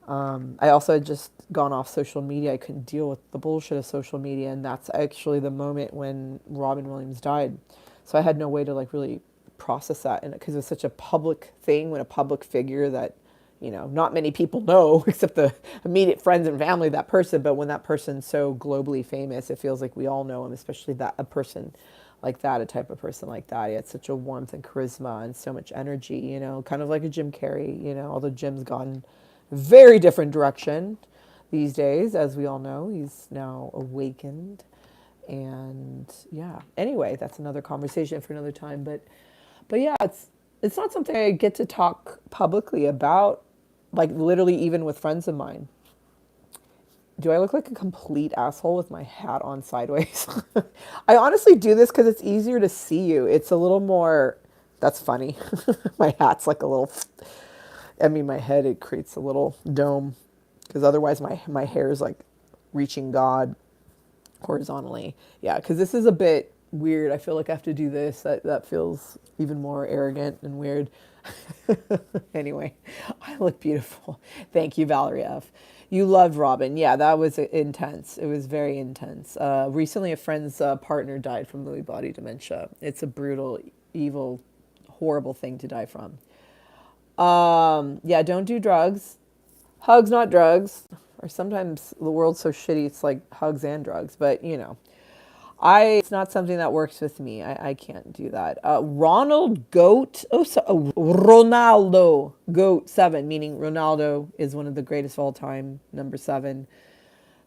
I also had just gone off social media. I couldn't deal with the bullshit of social media, and that's actually the moment when Robin Williams died. So I had no way to, like, really process that, and because it was such a public thing, when a public figure that, not many people know except the immediate friends and family of that person. But when that person's so globally famous, it feels like we all know him, especially that a person like that, a type of person like that. He had such a warmth and charisma and so much energy, kind of like a Jim Carrey, although Jim's gone a very different direction these days, as we all know. He's now awakened. And yeah, anyway, that's another conversation for another time. But yeah, it's not something I get to talk publicly about, like, literally even with friends of mine. Do I look like a complete asshole with my hat on sideways? I honestly do this because it's easier to see you. It's a little more, that's funny. My hat's like a little, my head, it creates a little dome, because otherwise my hair is like reaching God horizontally. Yeah, because this is a bit weird. I feel like I have to do this. That feels even more arrogant and weird. Anyway, I look beautiful. Thank you, Valerie F. You loved Robin. Yeah, that was intense. It was very intense. Recently, a friend's partner died from Lewy body dementia. It's a brutal, evil, horrible thing to die from. Yeah, don't do drugs. Hugs, not drugs. Or sometimes the world's so shitty, it's like hugs and drugs. But, It's not something that works with me. I can't do that. Ronald Goat. Ronaldo Goat 7, meaning Ronaldo is one of the greatest of all time. Number 7.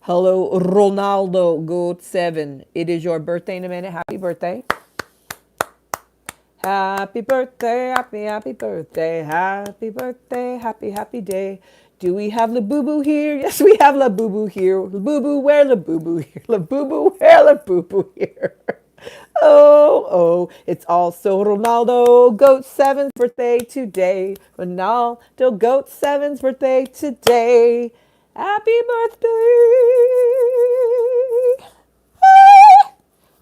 Hello, Ronaldo Goat 7. It is your birthday in a minute. Happy birthday. Happy birthday, happy birthday, happy birthday, happy day. Do we have La Boo Boo here? Yes, we have La Boo Boo here. La Boo Boo, where La Boo Boo here? La Boo Boo, where La Boo Boo here? Oh, it's also Ronaldo Goat 7's birthday today. Ronaldo Goat 7's birthday today. Happy birthday.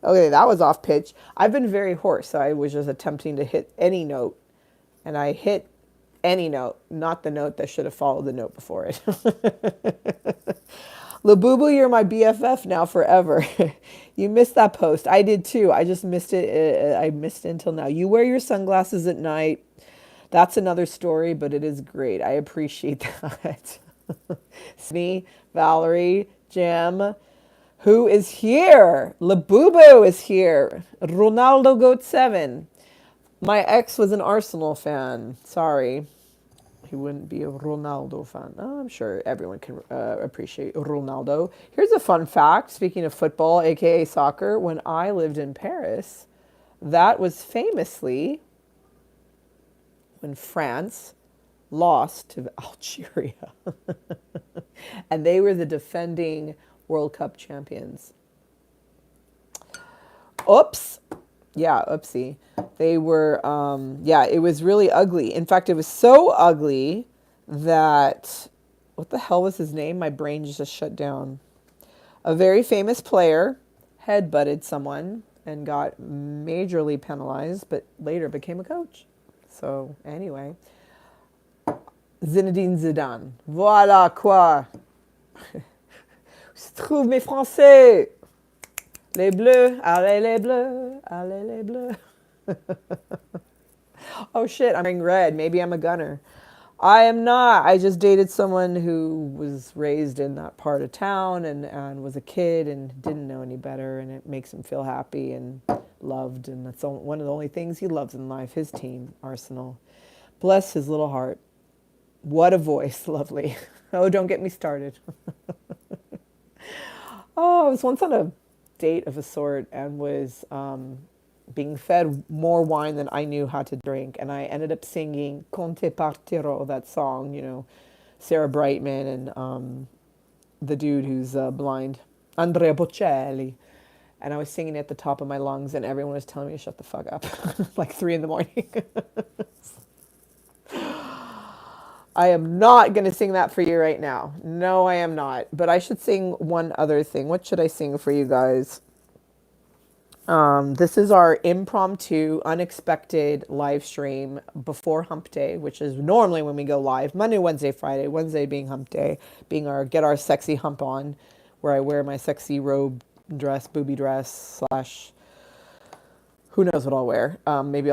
Okay, that was off pitch. I've been very hoarse, so I was just attempting to hit any note, and I hit any note, not the note that should have followed the note before it. Labubu, you're my BFF now forever. You missed that post. I did too. I just missed it. I missed it until now. You wear your sunglasses at night. That's another story, but it is great. I appreciate that. Sydney, Valerie, Jim. Who is here? Labubu is here. Ronaldo Goat 7. My ex was an Arsenal fan. Sorry. He wouldn't be a Ronaldo fan. Oh, I'm sure everyone can appreciate Ronaldo. Here's a fun fact. Speaking of football, aka soccer, when I lived in Paris, that was famously when France lost to Algeria. And they were the defending World Cup champions. Oops. Yeah, oopsie. They were, yeah, it was really ugly. In fact, it was so ugly that, what the hell was his name? My brain just shut down. A very famous player headbutted someone and got majorly penalized, but later became a coach. So, anyway. Zinedine Zidane. Voilà quoi. Se trouve mes Français. Les Bleus, allez les Bleus, allez les Bleus. Oh shit, I'm wearing red. Maybe I'm a gunner. I am not. I just dated someone who was raised in that part of town and was a kid and didn't know any better, and it makes him feel happy and loved, and that's one of the only things he loves in life, his team, Arsenal. Bless his little heart. What a voice, lovely. Oh, don't get me started. Oh, I was once on a date of a sort and was being fed more wine than I knew how to drink. And I ended up singing Conte Partirò, that song, you know, Sarah Brightman and the dude who's blind, Andrea Bocelli. And I was singing at the top of my lungs and everyone was telling me to shut the fuck up, like 3 in the morning. I am not going to sing that for you right now. No, I am not. But I should sing one other thing. What should I sing for you guys? This is our impromptu, unexpected live stream before Hump Day, which is normally when we go live. Monday, Wednesday, Friday. Wednesday being Hump Day, being our get our sexy hump on, where I wear my sexy robe dress, booby dress, / who knows what I'll wear. Maybe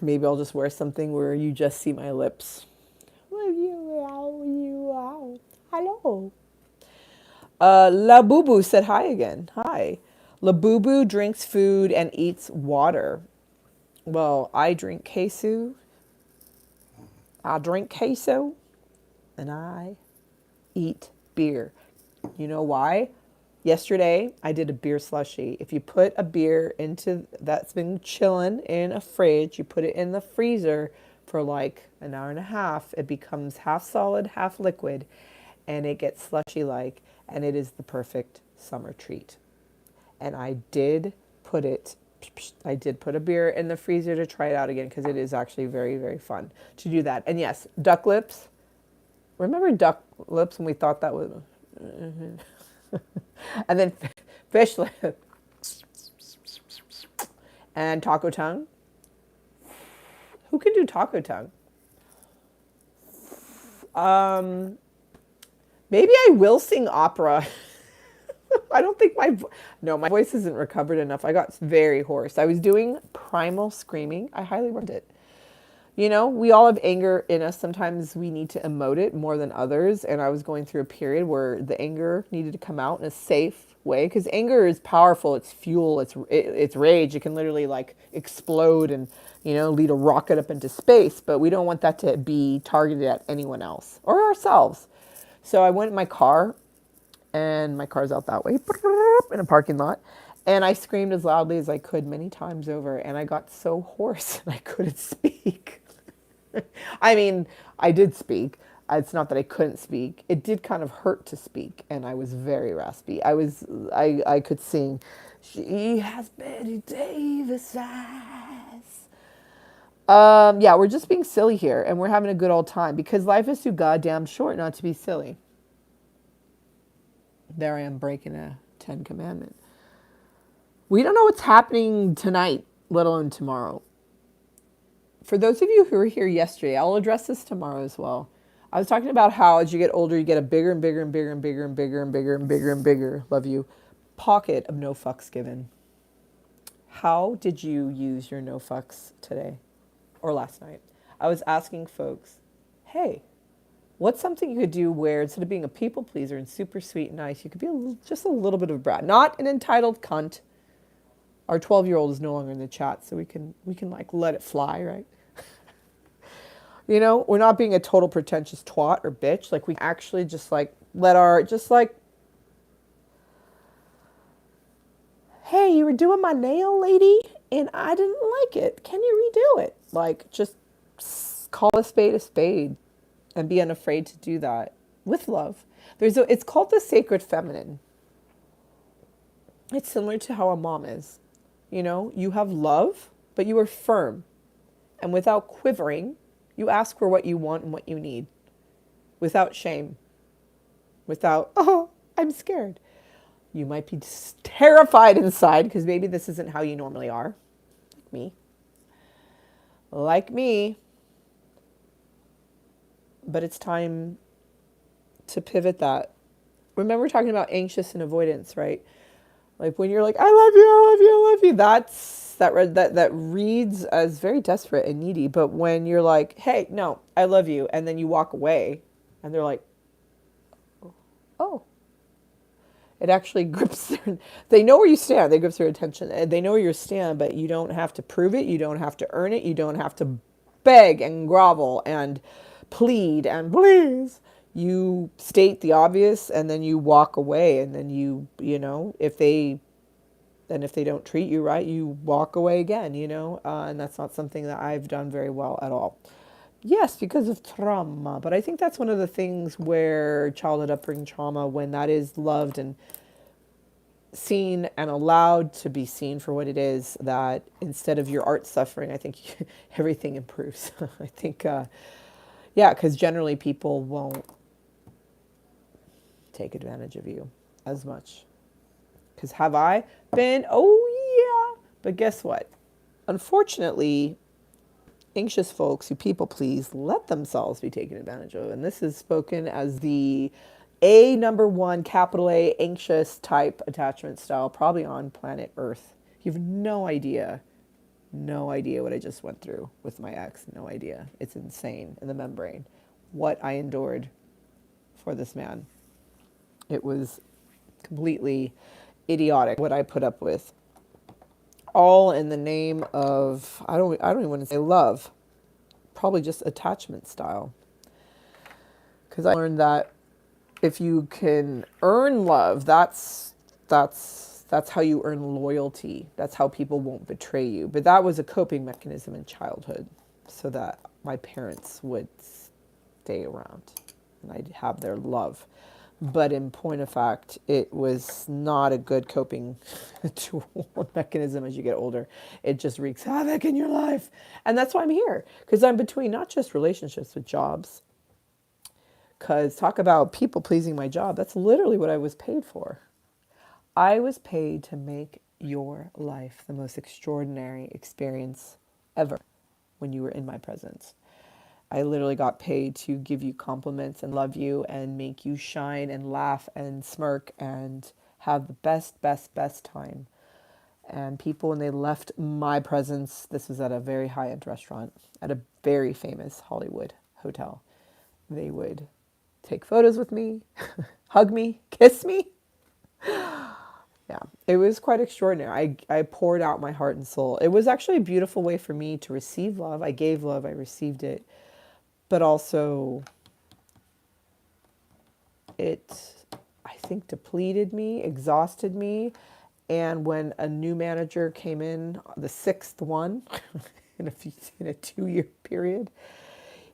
maybe I'll just wear something where you just see my lips. Hello. La Boo Boo said hi again. Hi. La Boo Boo drinks food and eats water. Well, I drink queso. I drink queso. And I eat beer. You know why? Yesterday, I did a beer slushie. If you put a beer that's been chilling in a fridge, you put it in the freezer for like an hour and a half, it becomes half solid, half liquid, and it gets slushy-like, and it is the perfect summer treat. And I did put a beer in the freezer to try it out again because it is actually very, very fun to do that. And yes, duck lips. Remember duck lips when we thought that was... And then fish lip and taco tongue. Who can do taco tongue? Maybe I will sing opera. I don't think my voice isn't recovered enough. I got very hoarse. I was doing primal screaming. I highly recommend it. You know, we all have anger in us. Sometimes we need to emote it more than others. And I was going through a period where the anger needed to come out in a safe, way, because anger is powerful. It's fuel. It's rage. It can literally like explode and lead a rocket up into space. But we don't want that to be targeted at anyone else or ourselves. So I went in my car, and my car's out that way in a parking lot, and I screamed as loudly as I could many times over, and I got so hoarse and I couldn't speak. I mean, I did speak. It's not that I couldn't speak. It did kind of hurt to speak, and I was very raspy. I could sing. She has Betty Davis eyes. Yeah, we're just being silly here, and we're having a good old time because life is too goddamn short not to be silly. There I am breaking a 10 commandment. We don't know what's happening tonight, let alone tomorrow. For those of you who were here yesterday, I'll address this tomorrow as well. I was talking about how as you get older, you get a bigger and bigger and bigger and bigger and bigger and bigger and bigger and bigger, love you, pocket of no fucks given. How did you use your no fucks today or last night? I was asking folks, hey, what's something you could do where instead of being a people pleaser and super sweet and nice, you could be just a little bit of a brat, not an entitled cunt. Our 12-year-old is no longer in the chat, so we can like let it fly, right? We're not being a total pretentious twat or bitch. Like we actually just like hey, you were doing my nail, lady, and I didn't like it. Can you redo it? Like just call a spade and be unafraid to do that with love. It's called the sacred feminine. It's similar to how a mom is. You have love, but you are firm. And without quivering, you ask for what you want and what you need. Without shame. Without, oh, I'm scared. You might be terrified inside because maybe this isn't how you normally are. Like me. Like me. But it's time to pivot that. Remember, we're talking about anxious and avoidance, right? Like when you're like, I love you, I love you, I love you. That reads as very desperate and needy. But when you're like, hey, no, I love you, and then you walk away, and they're like, oh, it actually grips their. They know where you stand. They grips their attention. And they know where you stand, but you don't have to prove it. You don't have to earn it. You don't have to beg and grovel and plead and please. You state the obvious, and then you walk away, and then if they don't treat you right, you walk away again, and that's not something that I've done very well at all. Yes, because of trauma, but I think that's one of the things where childhood upbringing trauma, when that is loved and seen and allowed to be seen for what it is, that instead of your art suffering, I think everything improves. I think, because generally people won't take advantage of you as much. Because have I been? Oh, yeah. But guess what? Unfortunately, anxious folks who people please let themselves be taken advantage of. And this is spoken as the number one, capital A, anxious type attachment style, probably on planet Earth. You have no idea what I just went through with my ex. No idea. It's insane in the membrane. What I endured for this man. It was completely idiotic what I put up with. All in the name of, I don't even want to say love. Probably just attachment style. Because I learned that if you can earn love, that's how you earn loyalty. That's how people won't betray you. But that was a coping mechanism in childhood so that my parents would stay around and I'd have their love. But in point of fact, it was not a good coping tool mechanism as you get older. It just wreaks havoc in your life. And that's why I'm here. Because I'm between not just relationships, but jobs. Because talk about people pleasing my job. That's literally what I was paid for. I was paid to make your life the most extraordinary experience ever when you were in my presence. I literally got paid to give you compliments and love you and make you shine and laugh and smirk and have the best time. And people, when they left my presence, this was at a very high-end restaurant, at a very famous Hollywood hotel, they would take photos with me, hug me, kiss me. Yeah, it was quite extraordinary. I poured out my heart and soul. It was actually a beautiful way for me to receive love. I gave love, I received it, but also it, I think, depleted me, exhausted me. And when a new manager came in, the sixth one in in a 2 year period,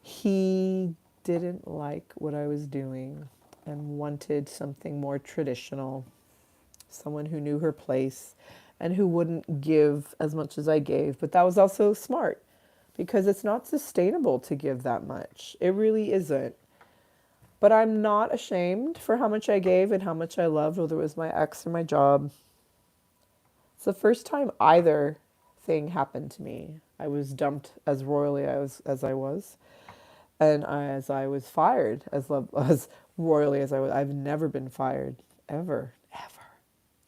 he didn't like what I was doing and wanted something more traditional, someone who knew her place and who wouldn't give as much as I gave. But that was also smart because it's not sustainable to give that much. It really isn't. But I'm not ashamed for how much I gave and how much I loved, whether it was my ex or my job. It's the first time either thing happened to me. I was dumped as royally as I was, and as I was fired as royally as I was. I've never been fired, ever,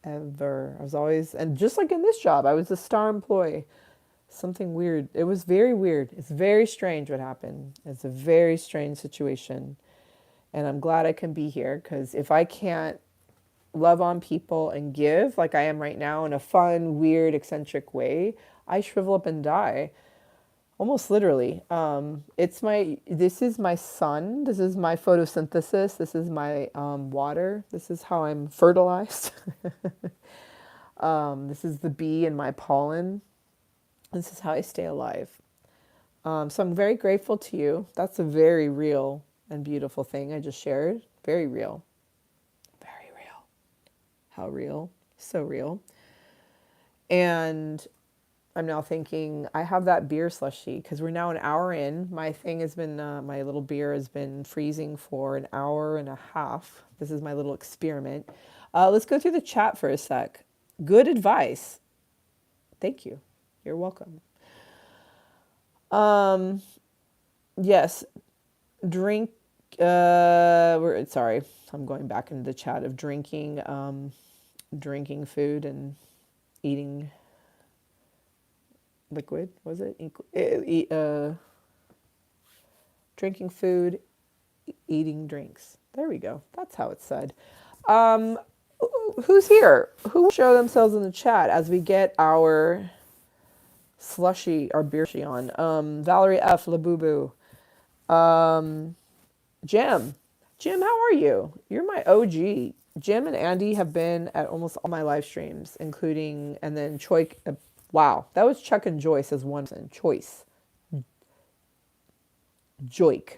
ever. I was always, and just like in this job, I was a star employee. Something weird. It was very weird. It's very strange what happened. It's a very strange situation. And I'm glad I can be here because if I can't love on people and give like I am right now in a fun, weird, eccentric way, I shrivel up and die. Almost literally. This is my sun. This is my photosynthesis. This is my water. This is how I'm fertilized. This is the bee in my pollen. This is how I stay alive. So I'm very grateful to you. That's a very real and beautiful thing I just shared. Very real. Very real. How real? So real. And I'm now thinking I have that beer slushy because we're now an hour in. My thing has been, my little beer has been freezing for an hour and a half. This is my little experiment. Let's go through the chat for a sec. Good advice. Thank you. You're welcome. Yes, drink. Sorry, I'm going back into the chat of drinking, drinking food and eating liquid. Was it drinking food, eating drinks? There we go. That's how it's said. Who's here? Who will show themselves in the chat as we get our slushy, our beer slushy on? Valerie F. Labubu. Jim. Jim, how are you? You're my OG. Jim and Andy have been at almost all my live streams, including, and then Choi. Wow, that was Chuck and Joyce as one person. Choice. Joik.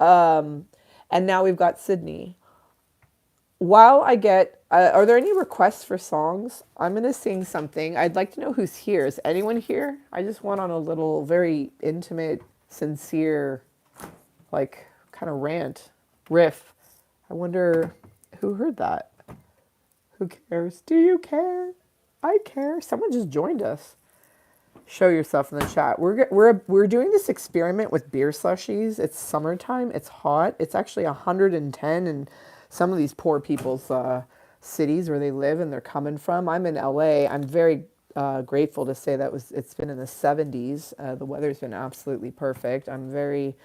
And now we've got Sydney. While I get, are there any requests for songs? I'm going to sing something. I'd like to know who's here. Is anyone here? I just went on a little, very intimate, sincere, like, kind of rant, riff. I wonder who heard that. Who cares? Do you care? I care. Someone just joined us. Show yourself in the chat. We're doing this experiment with beer slushies. It's summertime. It's hot. It's actually 110 in some of these poor people's cities where they live and they're coming from. I'm in LA. I'm very grateful to say that it's been in the 70s. The weather's been absolutely perfect. I'm very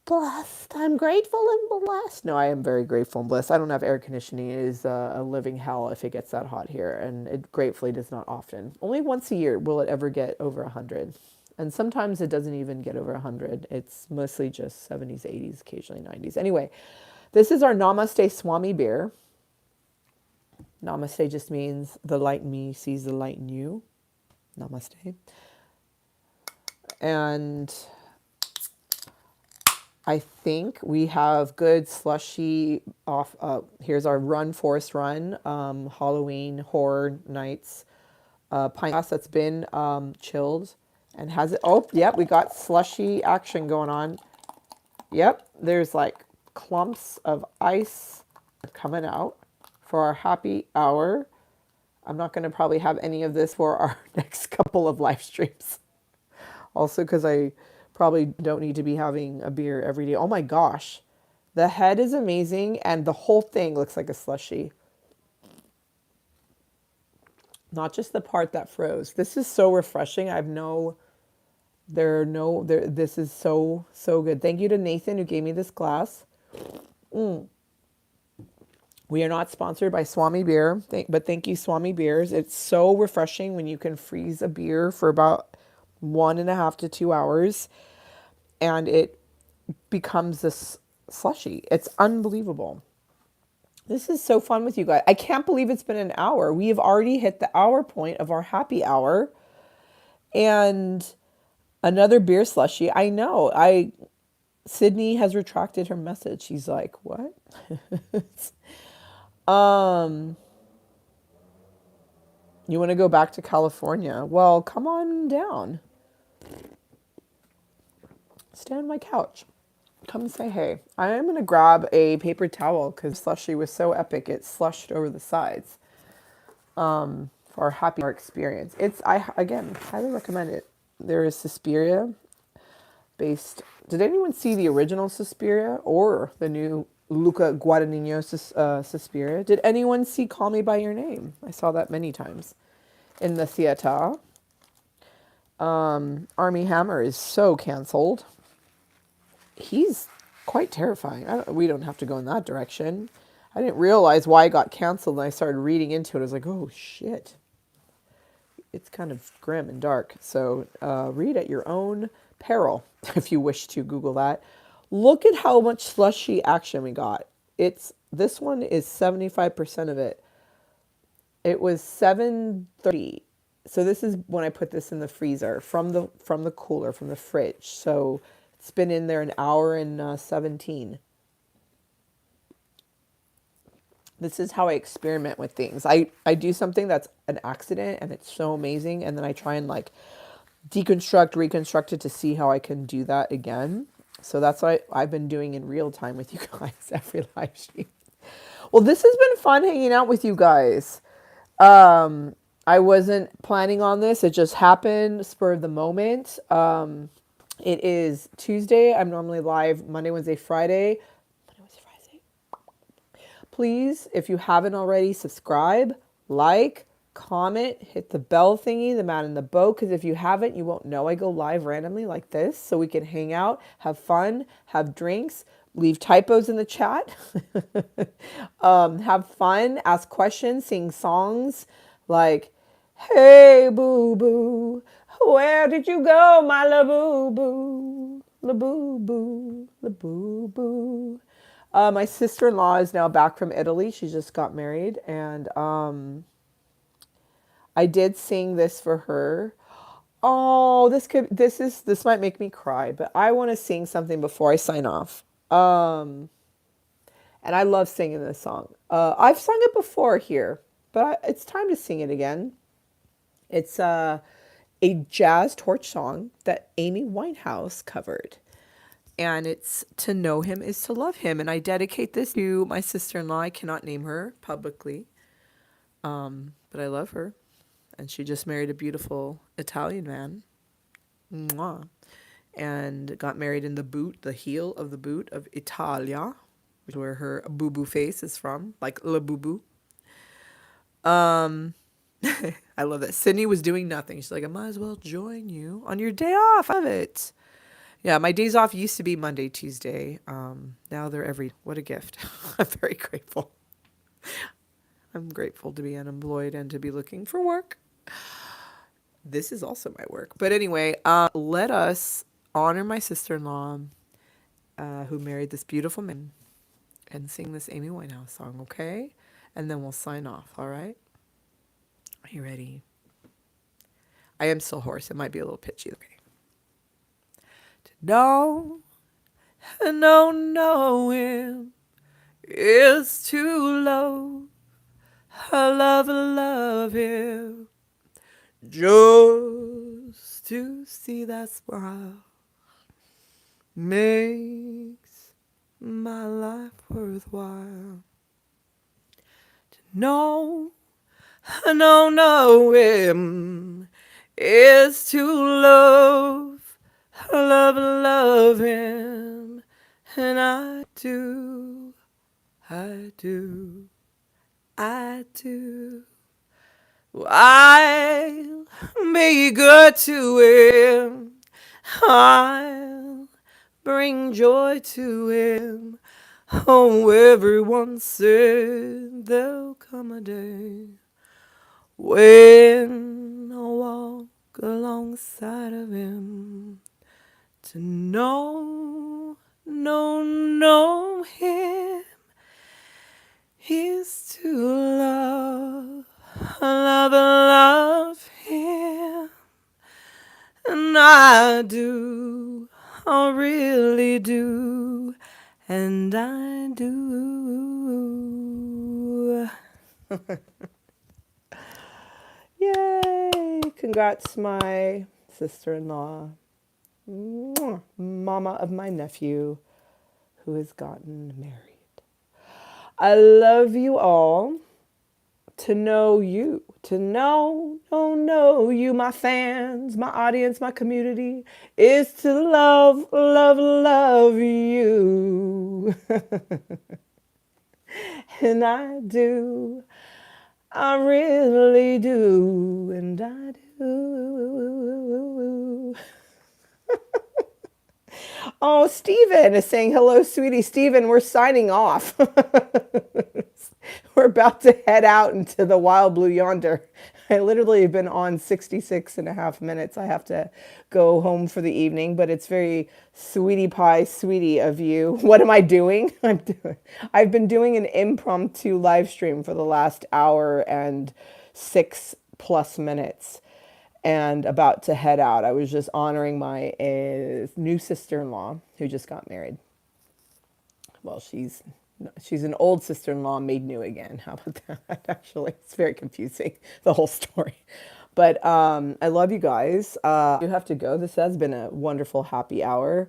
blessed. I'm grateful and blessed. No, I am very grateful and blessed. I don't have air conditioning. It is a living hell if it gets that hot here, and it gratefully does not often. Only once a year will it ever get over 100, and sometimes it doesn't even get over 100. It's mostly just 70s, 80s, occasionally 90s. Anyway, this is our Namaste Swami beer. Namaste just means the light in me sees the light in you. Namaste. And I think we have good slushy off. Here's our Run Forest Run, Halloween Horror Nights pint glass that's been chilled and has it. Oh, yep, we got slushy action going on. Yep, there's like clumps of ice coming out for our happy hour. I'm not going to probably have any of this for our next couple of live streams. Also, because I probably don't need to be having a beer every day. Oh my gosh. The head is amazing and the whole thing looks like a slushie. Not just the part that froze. This is so refreshing. This is so good. Thank you to Nathan who gave me this glass. We are not sponsored by Swami Beer, but thank you, Swami Beers. It's so refreshing when you can freeze a beer for about 1.5 to 2 hours and it becomes this slushy. It's unbelievable. This is so fun with you guys. I can't believe it's been an hour. We have already hit the hour point of our happy hour and another beer slushy. I know. Sydney has retracted her message. She's like, "What?" um You want to go back to California? Well, come on down. Stay on my couch. Come say hey. I am going to grab a paper towel because slushy was so epic it slushed over the sides for our happy hour experience. I again, highly recommend it. There is Suspiria based. Did anyone see the original Suspiria or the new Luca Guadagnino Suspiria? Did anyone see Call Me By Your Name? I saw that many times in the theater. Army Hammer is so canceled. He's quite terrifying. We don't have to go in that direction. I didn't realize why it got canceled, and I started reading into it. I was like, oh, shit. It's kind of grim and dark. So read at your own peril, if you wish to Google that. Look at how much slushy action we got. This one is 75% of it. It was 7:30. So this is when I put this in the freezer from the cooler, from the fridge. So it's been in there an hour and 17. This is how I experiment with things. I do something that's an accident and it's so amazing. And then I try and like deconstruct, reconstruct it to see how I can do that again. So that's what I've been doing in real time with you guys every live stream. Well, this has been fun hanging out with you guys. I wasn't planning on this. It just happened, spur of the moment. It is Tuesday. I'm normally live Monday, Wednesday, Friday. Please, if you haven't already, subscribe, like, comment, hit the bell thingy, the man in the boat, because if you haven't, you won't know I go live randomly like this, so we can hang out, have fun, have drinks, leave typos in the chat, have fun, ask questions, sing songs like, hey, boo-boo, where did you go, my la-boo-boo, la-boo-boo, la-boo-boo. My sister-in-law is now back from Italy. She just got married, and I did sing this for her. Oh, this might make me cry, but I want to sing something before I sign off. And I love singing this song. I've sung it before here, but it's time to sing it again. It's a jazz torch song that Amy Winehouse covered. And it's to know him is to love him. And I dedicate this to my sister-in-law. I cannot name her publicly, but I love her. And she just married a beautiful Italian man. Mwah. And got married in the heel of the boot of Italia, which is where her boo-boo face is from, like la boo-boo. I love that. Sydney was doing nothing. She's like, I might as well join you on your day off. I love it. Yeah, my days off used to be Monday, Tuesday. Now they're what a gift. I'm very grateful. I'm grateful to be unemployed and to be looking for work. This is also my work. But anyway, let us honor my sister-in-law who married this beautiful man and sing this Amy Winehouse song, okay? And then we'll sign off, all right? Are you ready? I am still hoarse. It might be a little pitchy, okay? No, him is too low. I love him just to see that smile makes my life worthwhile. To know him is to love him, and I do. I'll be good to him. I'll bring joy to him. Oh, everyone said there'll come a day when I'll walk alongside of him to know him is to love him. And I do, I really do, and I do. Yay! Congrats, my sister-in-law, mama of my nephew, who has gotten married. I love you all. To know you, to know you, my fans, my audience, my community, is to love you. And I do, I really do, and I do. Oh, Steven is saying hello, sweetie. Steven, we're signing off. We're about to head out into the wild blue yonder. I literally have been on 66 and a half minutes. I have to go home for the evening, but it's very sweetie pie sweetie of you. What am I doing? I've been doing an impromptu live stream for the last hour and 6+ minutes and about to head out. I was just honoring my new sister-in-law who just got married. Well, she's an old sister-in-law made new again. How about that? Actually, it's very confusing, the whole story. But I love you guys. You have to go. This has been a wonderful happy hour.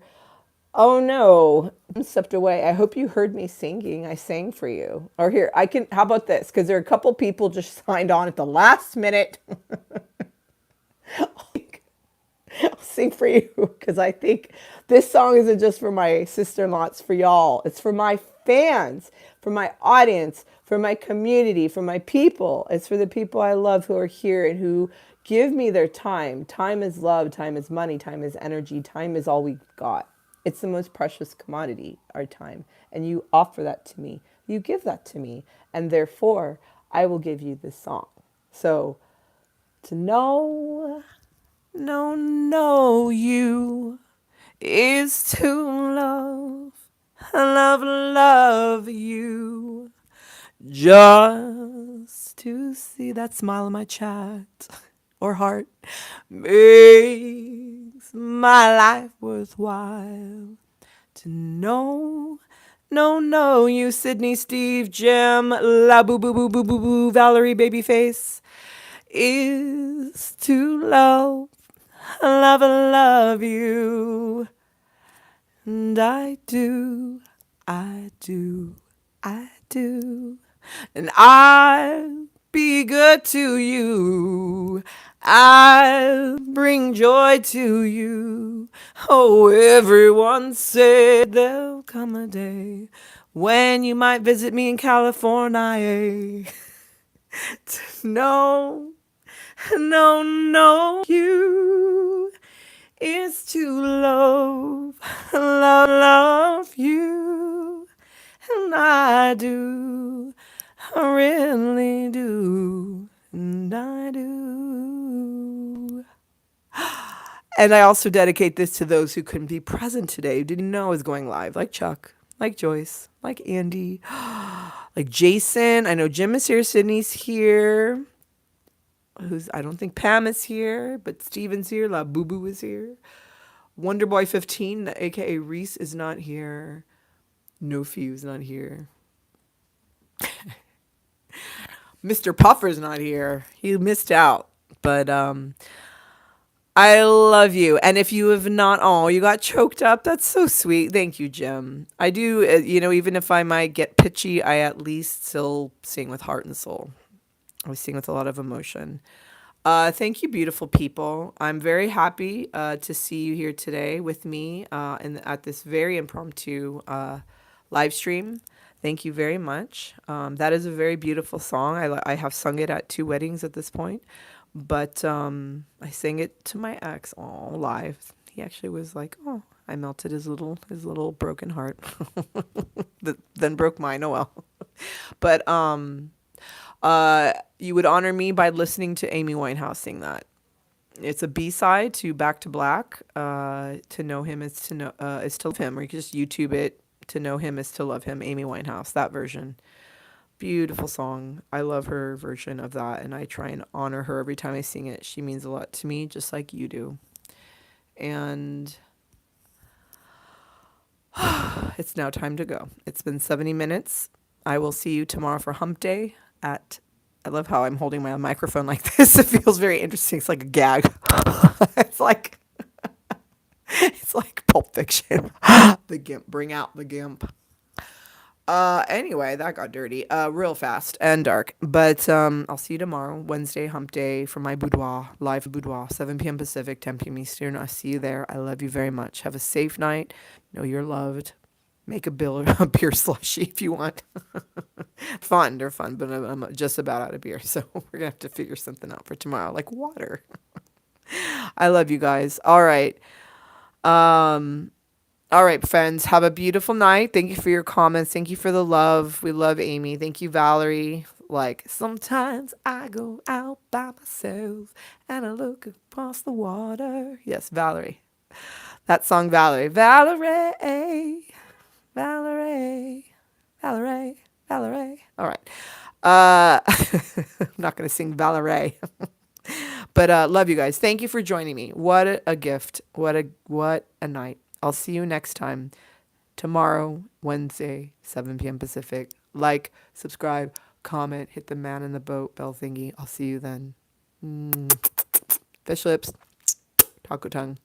Oh no, I'm stepped away. I hope you heard me singing. I sang for you. Or here, how about this? Because there are a couple people just signed on at the last minute. I'll sing for you because I think this song isn't just for my sister-in-law, it's for y'all. It's for my fans, for my audience, for my community, for my people. It's for the people I love who are here and who give me their time. Time is love, time is money, time is energy, time is all we've got. It's the most precious commodity, our time. And you offer that to me. You give that to me. And therefore, I will give you this song. So, to know you is to love you. Just to see that smile on my chat or heart makes my life worthwhile. To know you, Sydney, Steve, Jim, La Boo Boo Boo Boo Boo Boo, Valerie, Babyface, is to love you. And I do. And I'll be good to you. I'll bring joy to you. Oh, everyone said there'll come a day when you might visit me in California. To know you is to love you. And I do, I really do, and I do. And I also dedicate this to those who couldn't be present today, who didn't know I was going live, like Chuck, like Joyce, like Andy, like Jason. I know Jim is here, Sydney's here. I don't think Pam is here, but Steven's here, La Boo Boo is here. Wonderboy 15, aka Reese, is not here. No Fuse not here. Mr. Puffer's not here. He missed out. But I love you. And if you have not, you got choked up. That's so sweet. Thank you, Jim. I do, even if I might get pitchy, I at least still sing with heart and soul. I sing with a lot of emotion. Thank you, beautiful people. I'm very happy to see you here today with me at this very impromptu live stream. Thank you very much. That is a very beautiful song. I have sung it at 2 weddings at this point, but I sang it to my ex live. He actually was like, oh, I melted his little broken heart. That then broke mine. Oh well. But you would honor me by listening to Amy Winehouse sing that. It's a B-side to Back to Black. To know him is to know is to love him, or you can just YouTube it. To know him is to love him. Amy Winehouse, that version. Beautiful song. I love her version of that, and I try and honor her every time I sing it. She means a lot to me, just like you do. And it's now time to go. It's been 70 minutes. I will see you tomorrow for Hump Day at. I love how I'm holding my microphone like this. It feels very interesting. It's like a gag. it's like it's like Pulp Fiction. The gimp. Bring out the gimp. Anyway, that got dirty, real fast and dark. But, I'll see you tomorrow, Wednesday, hump day, from my boudoir, live boudoir, 7 p.m. Pacific, 10 p.m. Eastern. I'll see you there. I love you very much. Have a safe night. Know you're loved. Make a beer slushy if you want. Fun, they're fun, but I'm just about out of beer. So we're gonna have to figure something out for tomorrow, like water. I love you guys. All right. Um, All right, friends, have a beautiful night. Thank you for your comments. Thank you for the love. We love Amy. Thank you, Valerie. Like, sometimes I go out by myself and I look across the water. Yes, Valerie. That song, Valerie. Valerie. Valerie. Valerie. Valerie. All right. I'm not going to sing Valerie. But love you guys. Thank you for joining me. What a gift. What a night. I'll see you next time. Tomorrow, Wednesday, 7 p.m. Pacific. Like, subscribe, comment, hit the man in the boat bell thingy. I'll see you then. Fish lips. Taco tongue.